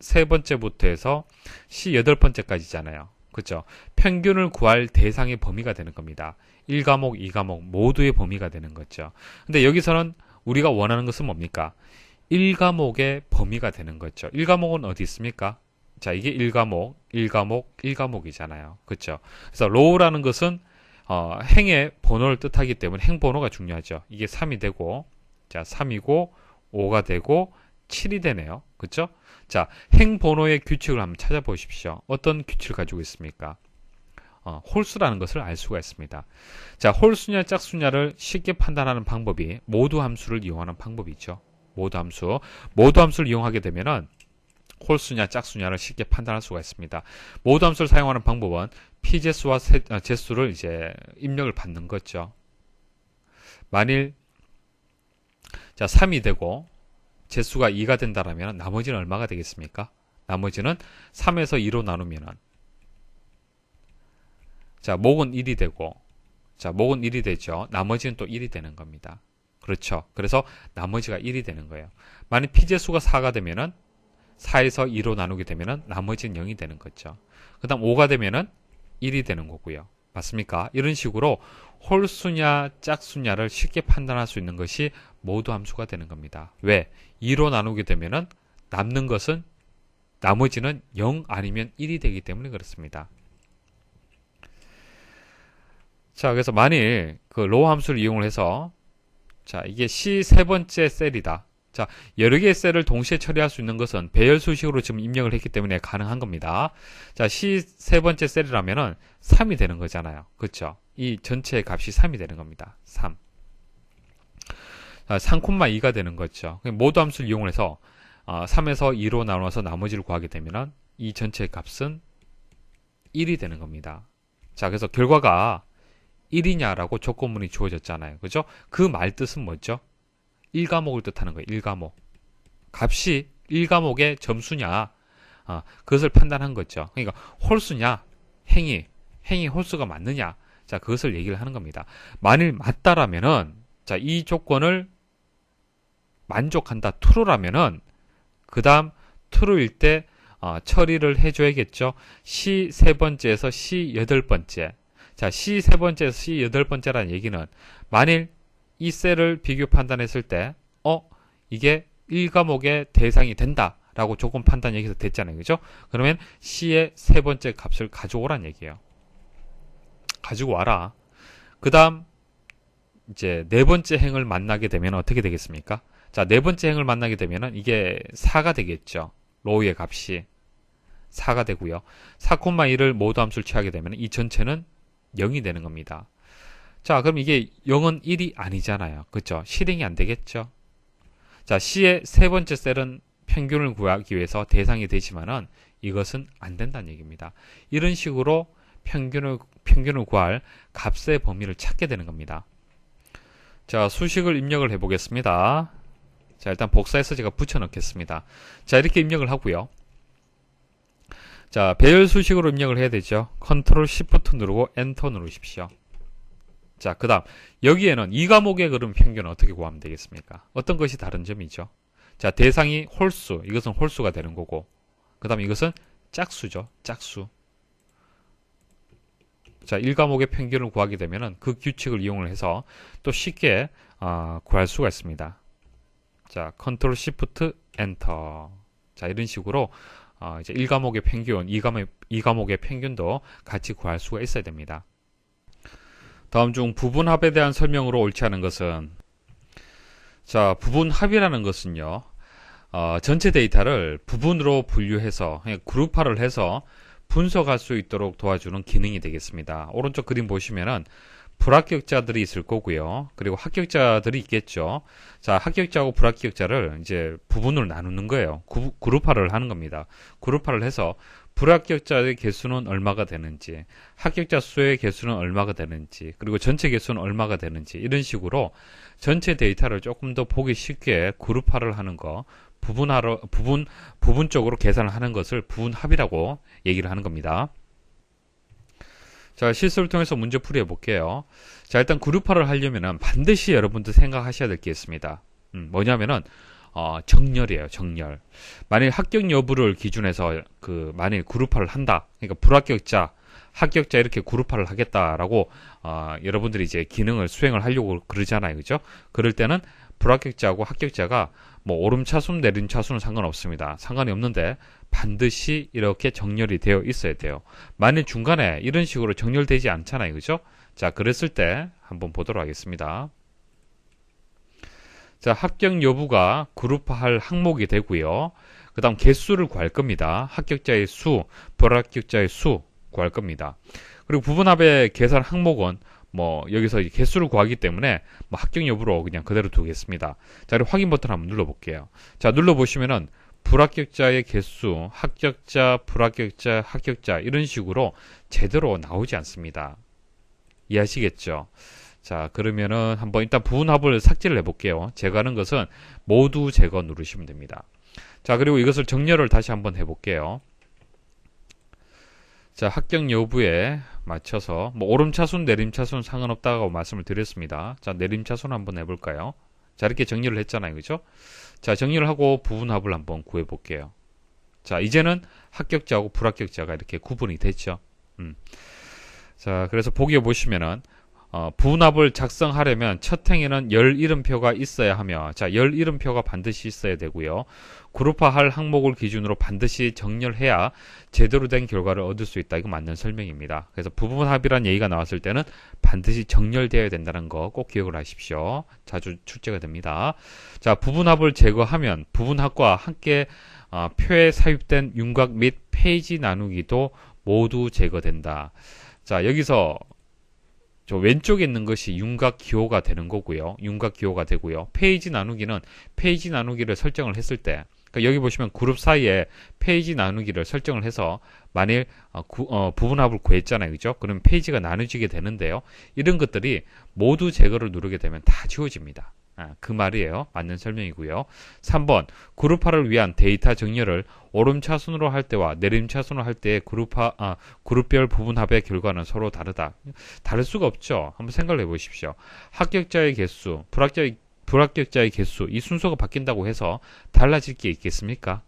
세 번째부터 해서 C 여덟 번째까지잖아요. 그렇죠? 평균을 구할 대상의 범위가 되는 겁니다. 1과목, 2과목 모두의 범위가 되는 거죠. 근데 여기서는 우리가 원하는 것은 뭡니까? 1과목의 범위가 되는 거죠. 1과목은 어디 있습니까? 자, 이게 1과목, 1과목, 1과목이잖아요. 그렇죠? 그래서 low라는 것은 행의 번호를 뜻하기 때문에 행 번호가 중요하죠. 이게 3이 되고, 자, 3이고 5가 되고 7이 되네요. 그렇죠? 자, 행 번호의 규칙을 한번 찾아보십시오. 어떤 규칙을 가지고 있습니까? 홀수라는 것을 알 수가 있습니다. 자, 홀수냐 짝수냐를 쉽게 판단하는 방법이 모두 함수를 이용하는 방법이죠. 모두 함수. 모두 함수를 이용하게 되면은 홀수냐 짝수냐를 쉽게 판단할 수가 있습니다. 모두 함수를 사용하는 방법은 p재수와 재수를 이제 입력을 받는 거죠. 만일 자, 3이 되고 재수가 2가 된다라면 나머지는 얼마가 되겠습니까? 나머지는 3에서 2로 나누면은 자, 목은 1이 되고 자, 목은 1이 되죠. 나머지는 또 1이 되는 겁니다. 그렇죠. 그래서 나머지가 1이 되는 거예요. 만약 p재수가 4가 되면은 4에서 2로 나누게 되면은 나머지는 0이 되는 거죠. 그 다음 5가 되면은 1이 되는 거고요. 맞습니까? 이런 식으로 홀수냐 짝수냐를 쉽게 판단할 수 있는 것이 모두 함수가 되는 겁니다. 왜? 2로 나누게 되면은 남는 것은 나머지는 0 아니면 1이 되기 때문에 그렇습니다. 자, 그래서 만일 그 로우 함수를 이용을 해서 자, 이게 C 세 번째 셀이다. 자, 여러 개의 셀을 동시에 처리할 수 있는 것은 배열 수식으로 지금 입력을 했기 때문에 가능한 겁니다. 자, C 세 번째 셀이라면은 3이 되는 거잖아요. 그렇죠? 이 전체의 값이 3이 되는 겁니다. 3. 자, 3,2가 되는 거죠. 모두 함수를 이용을 해서 3에서 2로 나눠서 나머지를 구하게 되면은 이 전체의 값은 1이 되는 겁니다. 자, 그래서 결과가 1이냐라고 조건문이 주어졌잖아요. 그죠? 그 말 뜻은 뭐죠? 1과목을 뜻하는 거예요. 1과목. 값이 1과목의 점수냐, 그것을 판단한 거죠. 그러니까 홀수냐, 행이 홀수가 맞느냐, 자, 그것을 얘기를 하는 겁니다. 만일 맞다라면은, 자, 이 조건을 만족한다, true라면은, 그 다음 true일 때, 처리를 해줘야겠죠. C 세 번째에서 C 여덟 번째. 자, C 세 번째에서 C 여덟 번째라는 얘기는, 만일 이 셀을 비교 판단했을 때, 이게 1과목의 대상이 된다라고 조건 판단 여기서 됐잖아요. 그죠? 그러면 C의 세 번째 값을 가져오란 얘기예요. 가지고 와라. 그 다음, 이제 네 번째 행을 만나게 되면 어떻게 되겠습니까? 자, 네 번째 행을 만나게 되면은 이게 4가 되겠죠. 로우의 값이 4가 되고요. 4,1을 모두 함수를 취하게 되면 이 전체는 0이 되는 겁니다. 자, 그럼 이게 0은 1이 아니잖아요. 그렇죠? 실행이 안 되겠죠? 자, C의 세 번째 셀은 평균을 구하기 위해서 대상이 되지만은 이것은 안 된다는 얘기입니다. 이런 식으로 평균을 구할 값의 범위를 찾게 되는 겁니다. 자, 수식을 입력을 해 보겠습니다. 자, 일단 복사해서 제가 붙여 넣겠습니다. 자, 이렇게 입력을 하고요. 자, 배열 수식으로 입력을 해야 되죠. 컨트롤 시프트 누르고 엔터 누르십시오. 자, 그 다음 여기에는 2과목의 그럼 평균은 어떻게 구하면 되겠습니까? 어떤 것이 다른 점이죠? 자, 대상이 홀수, 이것은 홀수가 되는 거고, 그 다음 이것은 짝수죠. 짝수. 자, 1과목의 평균을 구하게 되면은 그 규칙을 이용을 해서 또 쉽게 구할 수가 있습니다. 자, 컨트롤 시프트 엔터. 자, 이런 식으로 이제 1과목의 평균, 2과목의 평균도 같이 구할 수가 있어야 됩니다. 다음 중 부분합에 대한 설명으로 옳지 않은 것은, 자, 부분합이라는 것은요, 전체 데이터를 부분으로 분류해서, 그룹화를 해서 분석할 수 있도록 도와주는 기능이 되겠습니다. 오른쪽 그림 보시면은 불합격자들이 있을 거고요. 그리고 합격자들이 있겠죠. 자, 합격자하고 불합격자를 이제 부분으로 나누는 거예요. 그룹화를 하는 겁니다. 그룹화를 해서 불합격자의 개수는 얼마가 되는지, 합격자 수의 개수는 얼마가 되는지, 그리고 전체 개수는 얼마가 되는지, 이런 식으로 전체 데이터를 조금 더 보기 쉽게 그룹화를 하는 거, 부분적으로 계산을 하는 것을 부분합이라고 얘기를 하는 겁니다. 자, 실습을 통해서 문제 풀이 해볼게요. 자, 일단 그룹화를 하려면은 반드시 여러분들 생각하셔야 될 게 있습니다. 뭐냐면은, 정렬이에요, 정렬. 만일 합격 여부를 기준해서 만일 그룹화를 한다. 그러니까 불합격자, 합격자 이렇게 그룹화를 하겠다라고, 여러분들이 이제 기능을 수행을 하려고 그러잖아요. 그죠? 그럴 때는 불합격자하고 합격자가 뭐 오름차순, 내림차순은 상관없습니다. 상관이 없는데 반드시 이렇게 정렬이 되어 있어야 돼요. 만일 중간에 이런 식으로 정렬되지 않잖아요. 그죠? 자, 그랬을 때 한번 보도록 하겠습니다. 자, 합격 여부가 그룹화할 항목이 되고요. 그 다음 개수를 구할 겁니다. 합격자의 수, 불합격자의 수 구할 겁니다. 그리고 부분합의 계산 항목은 뭐 여기서 개수를 구하기 때문에 뭐 합격 여부로 그냥 그대로 두겠습니다. 자, 그리고 확인 버튼 한번 눌러볼게요. 자, 눌러보시면은 불합격자의 개수, 합격자, 불합격자, 합격자 이런 식으로 제대로 나오지 않습니다. 이해하시겠죠? 자, 그러면은 한번 일단 부분합을 삭제를 해볼게요. 제거하는 것은 모두 제거 누르시면 됩니다. 자, 그리고 이것을 정렬을 다시 한번 해볼게요. 자, 합격 여부에 맞춰서 뭐 오름차순, 내림차순 상관없다고 말씀을 드렸습니다. 자, 내림차순 한번 해볼까요? 자, 이렇게 정렬을 했잖아요. 그죠? 자, 정렬을 하고 부분합을 한번 구해볼게요. 자, 이제는 합격자하고 불합격자가 이렇게 구분이 됐죠. 자, 그래서 보기에 보시면은 부분합을 작성하려면 첫 행에는 열 이름표가 있어야 하며, 자, 열 이름표가 반드시 있어야 되고요. 그룹화할 항목을 기준으로 반드시 정렬해야 제대로 된 결과를 얻을 수 있다. 이거 맞는 설명입니다. 그래서 부분합이란 얘기가 나왔을 때는 반드시 정렬되어야 된다는 거 꼭 기억을 하십시오. 자주 출제가 됩니다. 자, 부분합을 제거하면 부분합과 함께 표에 삽입된 윤곽 및 페이지 나누기도 모두 제거된다. 자, 여기서 저 왼쪽에 있는 것이 윤곽 기호가 되는 거고요. 윤곽 기호가 되고요. 페이지 나누기는 페이지 나누기를 설정을 했을 때, 그러니까 여기 보시면 그룹 사이에 페이지 나누기를 설정을 해서 만일 부분합을 구했잖아요. 그죠? 그럼 페이지가 나눠지게 되는데요. 이런 것들이 모두 제거를 누르게 되면 다 지워집니다. 그 말이에요. 맞는 설명이고요. 3번 그룹화를 위한 데이터 정렬을 오름차순으로 할 때와 내림차순으로 할 때의 그룹별 부분합의 결과는 서로 다르다. 다를 수가 없죠. 한번 생각을 해보십시오. 합격자의 개수, 불합격자의 개수, 이 순서가 바뀐다고 해서 달라질 게 있겠습니까?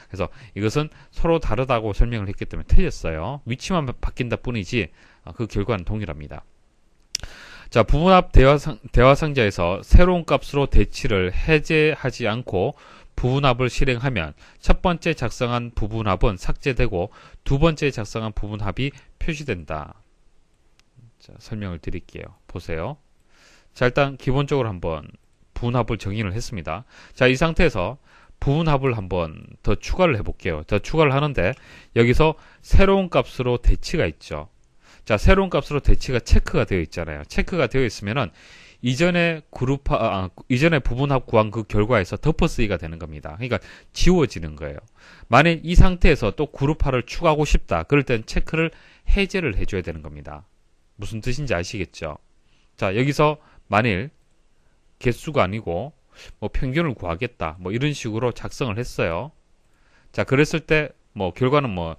그래서 이것은 서로 다르다고 설명을 했기 때문에 틀렸어요. 위치만 바뀐다 뿐이지 그 결과는 동일합니다. 자, 부분합 대화상자에서 새로운 값으로 대치를 해제하지 않고 부분합을 실행하면 첫 번째 작성한 부분합은 삭제되고 두 번째 작성한 부분합이 표시된다. 자, 설명을 드릴게요. 보세요. 자, 일단 기본적으로 한번 부분합을 정의를 했습니다. 자, 이 상태에서 부분합을 한번 더 추가를 해볼게요. 더 추가를 하는데 여기서 새로운 값으로 대치가 있죠. 자, 새로운 값으로 대치가 체크가 되어 있잖아요. 체크가 되어 있으면은 이전에 이전에 부분합 구한 그 결과에서 덮어쓰기가 되는 겁니다. 그러니까 지워지는 거예요. 만일 이 상태에서 또 그룹화를 추가하고 싶다. 그럴 땐 체크를 해제를 해줘야 되는 겁니다. 무슨 뜻인지 아시겠죠? 자, 여기서 만일 개수가 아니고 뭐 평균을 구하겠다. 뭐 이런 식으로 작성을 했어요. 자, 그랬을 때 뭐 결과는 뭐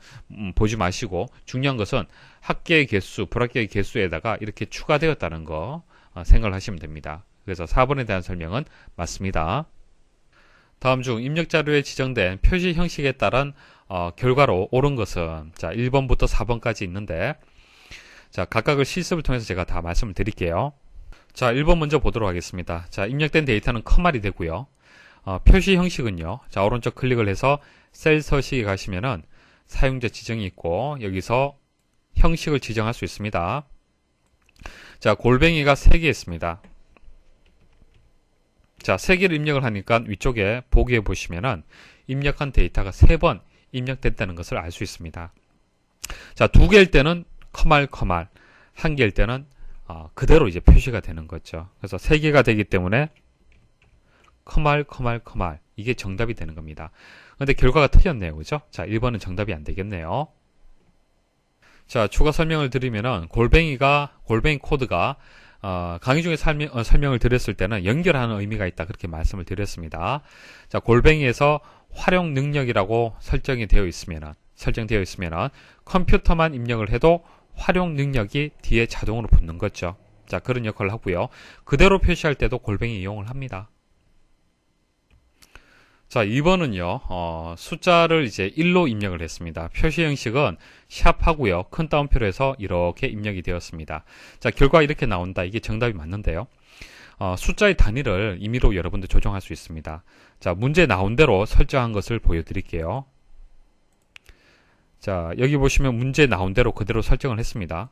보지 마시고 중요한 것은 합계의 개수, 불합계의 개수에다가 이렇게 추가되었다는 거 생각을 하시면 됩니다. 그래서 4번에 대한 설명은 맞습니다. 다음 중 입력 자료에 지정된 표시 형식에 따른 결과로 옳은 것은, 자, 1번부터 4번까지 있는데, 자, 각각을 실습을 통해서 제가 다 말씀을 드릴게요. 자, 1번 먼저 보도록 하겠습니다. 자, 입력된 데이터는 커말이 되고요. 표시 형식은요. 자, 오른쪽 클릭을 해서 셀 서식에 가시면은 사용자 지정이 있고 여기서 형식을 지정할 수 있습니다. 자, 골뱅이가 3개 있습니다. 자, 3개를 입력을 하니까 위쪽에 보기에 보시면은 입력한 데이터가 3번 입력됐다는 것을 알 수 있습니다. 자, 2개일 때는 커말, 1개일 때는 그대로 이제 표시가 되는 거죠. 그래서 3개가 되기 때문에 커말 이게 정답이 되는 겁니다. 근데 결과가 틀렸네요. 그죠? 자, 1번은 정답이 안 되겠네요. 자, 추가 설명을 드리면은 골뱅이 코드가 강의 중에 설명을 드렸을 때는 연결하는 의미가 있다. 그렇게 말씀을 드렸습니다. 자, 골뱅이에서 활용 능력이라고 설정되어 있으면은 컴퓨터만 입력을 해도 활용 능력이 뒤에 자동으로 붙는 거죠. 자, 그런 역할을 하고요. 그대로 표시할 때도 골뱅이 이용을 합니다. 자, 2번은요, 숫자를 이제 1로 입력을 했습니다. 표시 형식은 샵하고요. 큰 따옴표로 해서 이렇게 입력이 되었습니다. 자, 결과 이렇게 나온다. 이게 정답이 맞는데요. 숫자의 단위를 임의로 여러분들 조정할 수 있습니다. 자, 문제 나온 대로 설정한 것을 보여드릴게요. 자, 여기 보시면 문제 나온 대로 그대로 설정을 했습니다.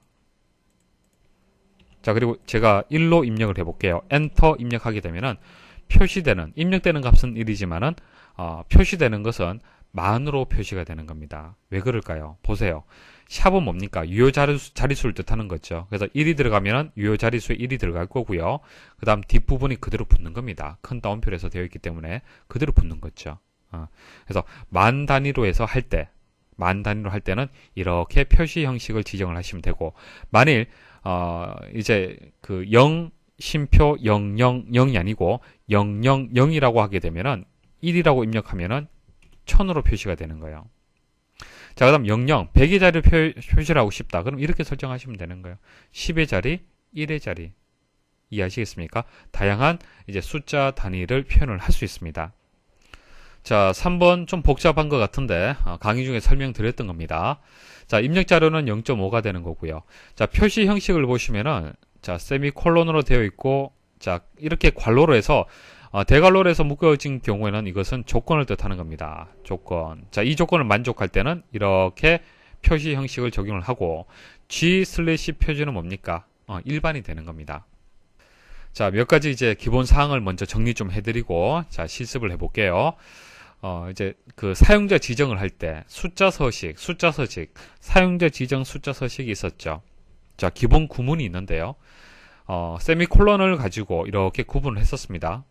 자, 그리고 제가 1로 입력을 해볼게요. 엔터 입력하게 되면은 표시되는, 입력되는 값은 1이지만은, 표시되는 것은 만으로 표시가 되는 겁니다. 왜 그럴까요? 보세요. 샵은 뭡니까? 유효 자릿수를 뜻하는 거죠. 그래서 1이 들어가면 유효 자릿수에 1이 들어갈 거고요. 그 다음 뒷부분이 그대로 붙는 겁니다. 큰 따옴표로 해서 되어 있기 때문에 그대로 붙는 거죠. 그래서 만 단위로 해서 할 때, 만 단위로 할 때는 이렇게 표시 형식을 지정을 하시면 되고, 만일, 이제 그 0, 쉼표 000이 아니고 000이라고 하게 되면은 1이라고 입력하면은 1000으로 표시가 되는 거예요. 자, 그 다음 00, 100의 자리를 표시를 하고 싶다. 그럼 이렇게 설정하시면 되는 거예요. 10의 자리, 1의 자리. 이해하시겠습니까? 다양한 이제 숫자 단위를 표현을 할 수 있습니다. 자, 3번 좀 복잡한 것 같은데 강의 중에 설명드렸던 겁니다. 자, 입력 자료는 0.5가 되는 거고요. 자, 표시 형식을 보시면은 자, 세미콜론으로 되어 있고, 자, 이렇게 괄호로 해서, 대괄호로 해서 묶어진 경우에는 이것은 조건을 뜻하는 겁니다. 조건. 자, 이 조건을 만족할 때는 이렇게 표시 형식을 적용을 하고, G/표준은 뭡니까? 일반이 되는 겁니다. 자, 몇 가지 이제 기본 사항을 먼저 정리 좀 해드리고, 자, 실습을 해볼게요. 이제 그 사용자 지정을 할 때, 숫자 서식, 사용자 지정 숫자 서식이 있었죠. 자, 기본 구문이 있는데요. 세미콜론을 가지고 이렇게 구분을 했었습니다.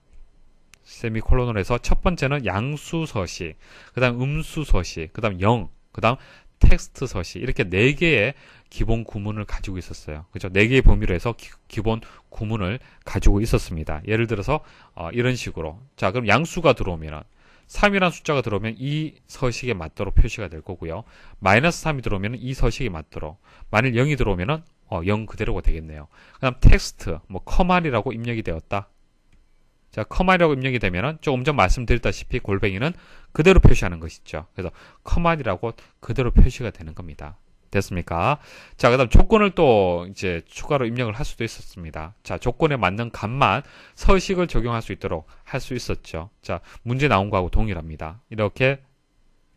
세미콜론을 해서 첫 번째는 양수 서식, 그 다음 음수 서식, 그 다음 0, 그 다음 텍스트 서식, 이렇게 4개의 기본 구문을 가지고 있었어요. 그죠? 4개의 범위로 해서 기본 구문을 가지고 있었습니다. 예를 들어서, 이런 식으로. 자, 그럼 양수가 들어오면은, 3이라는 숫자가 들어오면 이 서식에 맞도록 표시가 될 거고요. 마이너스 3이 들어오면 이 서식에 맞도록. 만일 0이 들어오면은 0 그대로가 되겠네요. 그 다음 텍스트, 커말이라고 입력이 되었다. 자, 커말이라고 입력이 되면은 조금 전 말씀드렸다시피 골뱅이는 그대로 표시하는 것이죠. 그래서 커말이라고 그대로 표시가 되는 겁니다. 됐습니까? 자, 그 다음 조건을 또 이제 추가로 입력을 할 수도 있었습니다. 자, 조건에 맞는 값만 서식을 적용할 수 있도록 할 수 있었죠. 자, 문제 나온 거하고 동일합니다. 이렇게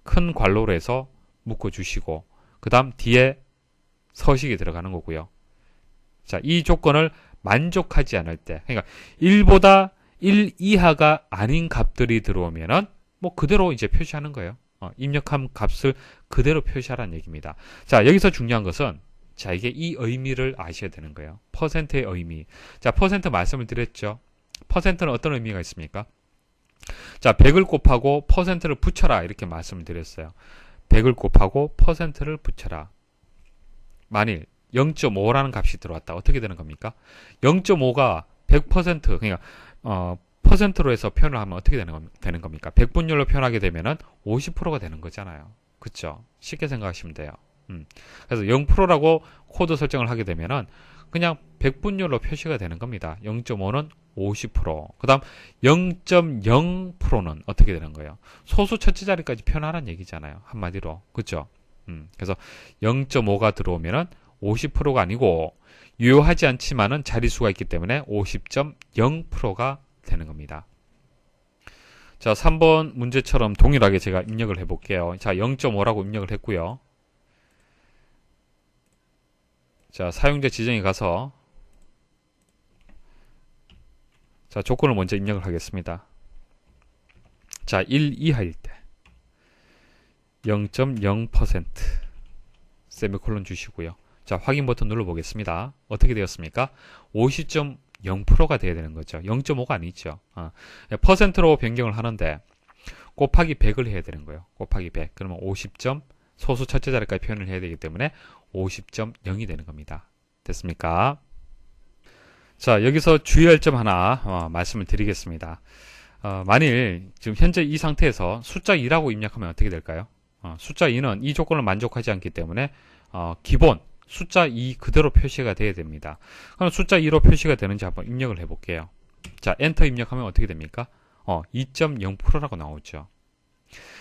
큰 괄호로 해서 묶어주시고, 그 다음 뒤에 서식이 들어가는 거고요. 자, 이 조건을 만족하지 않을 때, 그러니까 1보다 1 이하가 아닌 값들이 들어오면은 그대로 이제 표시하는 거예요. 입력한 값을 그대로 표시하라는 얘기입니다. 자, 여기서 중요한 것은 자, 이게 이 의미를 아셔야 되는 거예요. 퍼센트의 의미. 자, 퍼센트 말씀을 드렸죠. 퍼센트는 어떤 의미가 있습니까? 자, 100을 곱하고 퍼센트를 붙여라 이렇게 말씀을 드렸어요. 100을 곱하고 퍼센트를 붙여라. 만일 0.5라는 값이 들어왔다. 어떻게 되는 겁니까? 0.5가 100% 그러니까 퍼센트로 해서 표현을 하면 어떻게 되는 겁니까? 100분율로 표현하게 되면은 50%가 되는 거잖아요. 그쵸? 쉽게 생각하시면 돼요. 그래서 0%라고 코드 설정을 하게 되면은 그냥 100분율로 표시가 되는 겁니다. 0.5는 50%. 그 다음 0.0%는 어떻게 되는 거예요? 소수 첫째 자리까지 표현하라는 얘기잖아요. 한마디로. 그쵸? 그래서 0.5가 들어오면은 50%가 아니고 유효하지 않지만은 자릿수가 있기 때문에 50.0%가 되는 겁니다. 자, 3번 문제처럼 동일하게 제가 입력을 해볼게요. 자, 0.5라고 입력을 했고요. 자, 사용자 지정에 가서 자, 조건을 먼저 입력을 하겠습니다. 자, 1 이하일 때 0.0% 세미콜론 주시고요. 자, 확인 버튼 눌러보겠습니다. 어떻게 되었습니까? 50.0%가 돼야 되는 거죠. 0.5가 아니죠. 퍼센트로 변경을 하는데 곱하기 100을 해야 되는 거예요. 곱하기 100. 그러면 50. 소수 첫째 자리까지 표현을 해야 되기 때문에 50.0이 되는 겁니다. 됐습니까? 자, 여기서 주의할 점 하나 말씀을 드리겠습니다. 만일 지금 현재 이 상태에서 숫자 2라고 입력하면 어떻게 될까요? 숫자 2는 이 조건을 만족하지 않기 때문에 기본 숫자 2 그대로 표시가 돼야 됩니다. 그럼 숫자 2로 표시가 되는지 한번 입력을 해볼게요. 자, 엔터 입력하면 어떻게 됩니까? 2.0%라고 나오죠.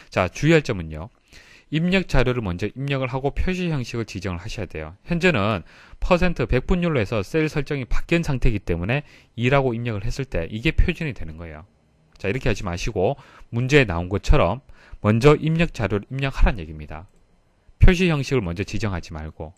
자, 주의할 점은요. 입력 자료를 먼저 입력을 하고 표시 형식을 지정을 하셔야 돼요. 현재는 퍼센트 100분율로 해서 셀 설정이 바뀐 상태이기 때문에 2라고 입력을 했을 때 이게 표준이 되는 거예요. 자, 이렇게 하지 마시고 문제에 나온 것처럼 먼저 입력 자료를 입력하라는 얘기입니다. 표시 형식을 먼저 지정하지 말고.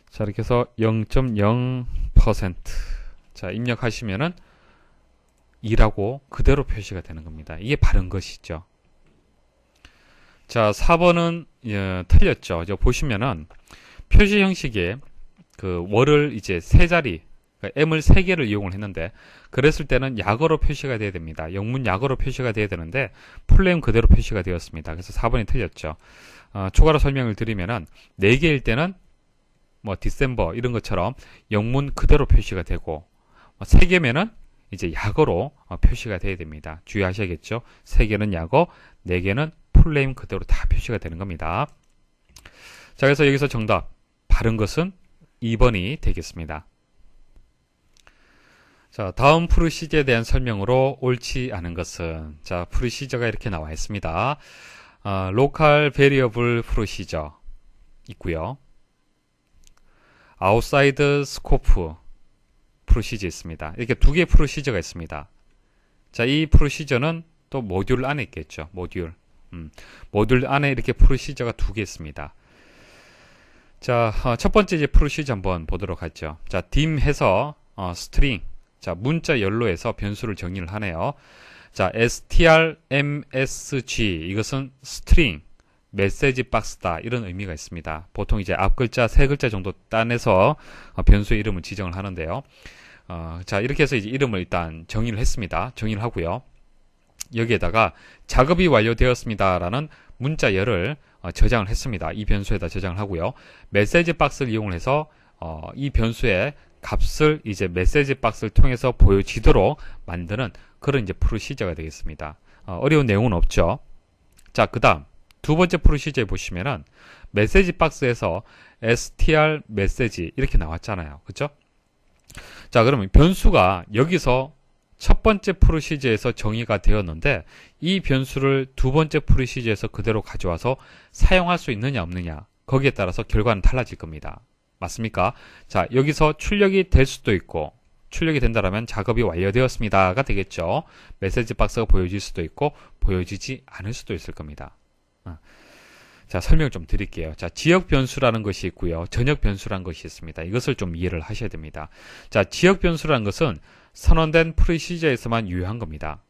자, 이렇게 해서 0.0% 자, 입력하시면은 2라고 그대로 표시가 되는 겁니다. 이게 바른 것이죠. 자, 4번은 틀렸죠. 보시면은 표시 형식에 그 월을 이제 세 자리, 그러니까 M을 3개를 이용을 했는데 그랬을 때는 약어로 표시가 돼야 됩니다. 영문 약어로 표시가 돼야 되는데 풀네임 그대로 표시가 되었습니다. 그래서 4번이 틀렸죠. 추가로 설명을 드리면은 4개일 때는 뭐 디셈버 이런 것처럼 영문 그대로 표시가 되고 3개면은 이제 약어로 표시가 돼야 됩니다. 주의하셔야겠죠. 3개는 약어, 4개는 풀네임 그대로 다 표시가 되는 겁니다. 자, 그래서 여기서 정답 바른 것은 2번이 되겠습니다. 자, 다음 프로시저에 대한 설명으로 옳지 않은 것은, 자, 프로시저가 이렇게 나와 있습니다. 로컬 베리어블 프로시저 있고요. 아웃사이드 스코프 프로시저 있습니다. 이렇게 두 개의 프로시저가 있습니다. 자, 이 프로시저는 또 모듈 안에 있겠죠. 모듈. 모듈 안에 이렇게 프로시저가 두 개 있습니다. 자, 첫 번째 이제 프로시저 한번 보도록 하죠. 자, dim 해서 스트링. 자, 문자 연로에서 변수를 정의를 하네요. 자, strmsg 이것은 스트링 메시지 박스다 이런 의미가 있습니다. 보통 이제 앞 글자 세 글자 정도 따내서 변수의 이름을 지정을 하는데요. 자, 이렇게 해서 이제 이름을 일단 정의를 했습니다. 정의를 하고요. 여기에다가 작업이 완료되었습니다라는 문자열을 저장을 했습니다. 이 변수에다 저장을 하고요. 메시지 박스를 이용을 해서 이 변수의 값을 이제 메시지 박스를 통해서 보여지도록 만드는 그런 이제 프로시저가 되겠습니다. 어려운 내용은 없죠. 자, 그 다음 두 번째 프로시저에 보시면은 메시지 박스에서 str 메시지 이렇게 나왔잖아요. 그죠? 자, 그러면 변수가 여기서 첫 번째 프로시저에서 정의가 되었는데 이 변수를 두 번째 프로시저에서 그대로 가져와서 사용할 수 있느냐 없느냐 거기에 따라서 결과는 달라질 겁니다. 맞습니까? 자, 여기서 출력이 될 수도 있고 출력이 된다면 작업이 완료되었습니다가 되겠죠. 메시지 박스가 보여질 수도 있고 보여지지 않을 수도 있을 겁니다. 자, 설명을 좀 드릴게요. 자, 지역 변수라는 것이 있고요. 전역 변수라는 것이 있습니다. 이것을 좀 이해를 하셔야 됩니다. 자, 지역 변수라는 것은 선언된 프로시저에서만 유효한 겁니다.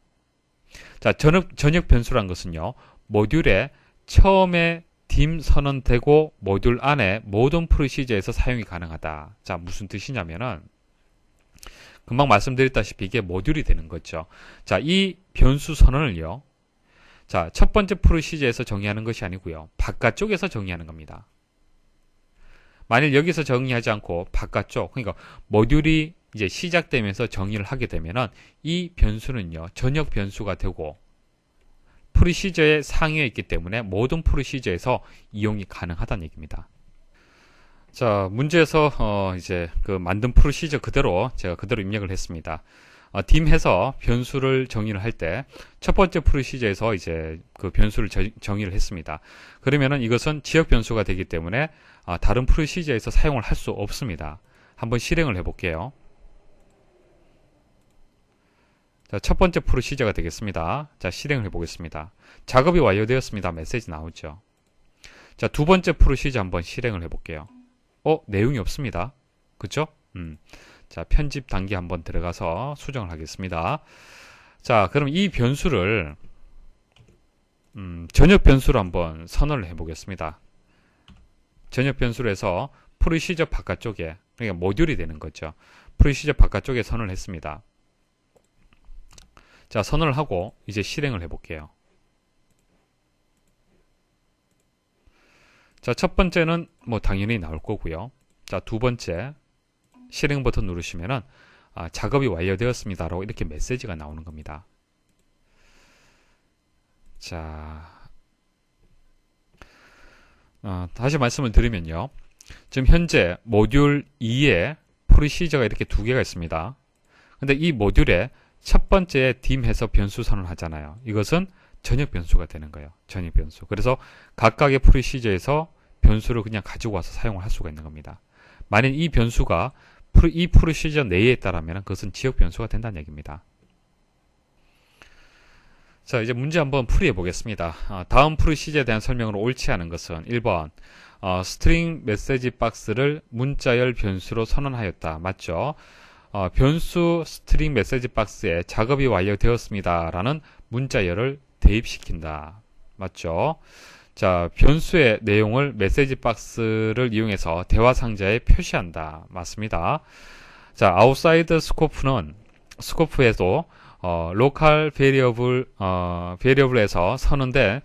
자, 전역 변수라는 것은요. 모듈에 처음에 dim 선언되고 모듈 안에 모든 프로시저에서 사용이 가능하다. 자, 무슨 뜻이냐면은 금방 말씀드렸다시피 이게 모듈이 되는 거죠. 자, 이 변수 선언을요. 자, 첫 번째 프로시저에서 정의하는 것이 아니고요. 바깥쪽에서 정의하는 겁니다. 만일 여기서 정의하지 않고 바깥쪽, 그러니까 모듈이 이제 시작되면서 정의를 하게 되면은 이 변수는요. 전역 변수가 되고 프로시저의 상위에 있기 때문에 모든 프로시저에서 이용이 가능하다는 얘기입니다. 자, 문제에서 이제 그 만든 프로시저 그대로 제가 그대로 입력을 했습니다. dim 해서 변수를 정의를 할 때 첫 번째 프로시저에서 이제 그 변수를 정의를 했습니다. 그러면은 이것은 지역 변수가 되기 때문에 다른 프로시저에서 사용을 할 수 없습니다. 한번 실행을 해볼게요. 자, 첫 번째 프로시저가 되겠습니다. 자, 실행을 해보겠습니다. 작업이 완료되었습니다. 메시지 나오죠. 자, 두 번째 프로시저 한번 실행을 해볼게요. 내용이 없습니다. 그쵸? 자, 편집 단계 한번 들어가서 수정을 하겠습니다. 자, 그럼 이 변수를 전역 변수로 한번 선언을 해보겠습니다. 전역 변수로 해서 프로시저 바깥쪽에, 그러니까 모듈이 되는 거죠. 프로시저 바깥쪽에 선언을 했습니다. 자, 선언을 하고 이제 실행을 해볼게요. 자, 첫 번째는 뭐 당연히 나올 거고요. 자, 두 번째 실행 버튼 누르시면은 작업이 완료되었습니다 라고 이렇게 메시지가 나오는 겁니다. 자, 다시 말씀을 드리면요, 지금 현재 모듈 2에 프로시저가 이렇게 두 개가 있습니다. 근데 이 모듈에 첫 번째 dim 해서 변수 선언하잖아요. 이것은 전역 변수가 되는 거예요. 전역 변수. 그래서 각각의 프로시저에서 변수를 그냥 가지고 와서 사용을 할 수가 있는 겁니다. 만약 이 변수가 이 프로시저 내에 있다면 그것은 지역 변수가 된다는 얘기입니다. 자, 이제 문제 한번 풀이해 보겠습니다. 다음 프로시저에 대한 설명으로 옳지 않은 것은 1번 스트링 메시지 박스를 문자열 변수로 선언하였다. 맞죠? 변수 스트링 메시지 박스에 작업이 완료되었습니다 라는 문자열을 대입시킨다. 맞죠? 자, 변수의 내용을 메시지 박스를 이용해서 대화 상자에 표시한다. 맞습니다. 자, 아웃사이드 스코프는 스코프에도 로컬 베리어블에서 선언된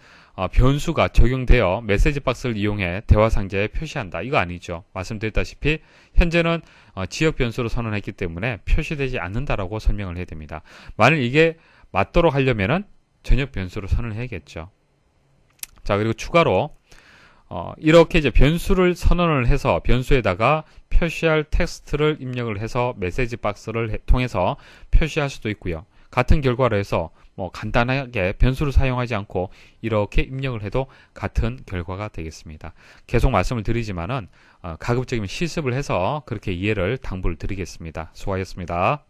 변수가 적용되어 메시지 박스를 이용해 대화 상자에 표시한다. 이거 아니죠. 말씀드렸다시피 현재는 지역 변수로 선언했기 때문에 표시되지 않는다라고 설명을 해야 됩니다. 만일 이게 맞도록 하려면은 전역 변수로 선언을 해야겠죠. 자, 그리고 추가로 이렇게 이제 변수를 선언을 해서 변수에다가 표시할 텍스트를 입력을 해서 메시지 박스를 통해서 표시할 수도 있고요. 같은 결과로 해서 간단하게 변수를 사용하지 않고 이렇게 입력을 해도 같은 결과가 되겠습니다. 계속 말씀을 드리지만은 가급적이면 실습을 해서 그렇게 이해를 당부를 드리겠습니다. 수고하셨습니다.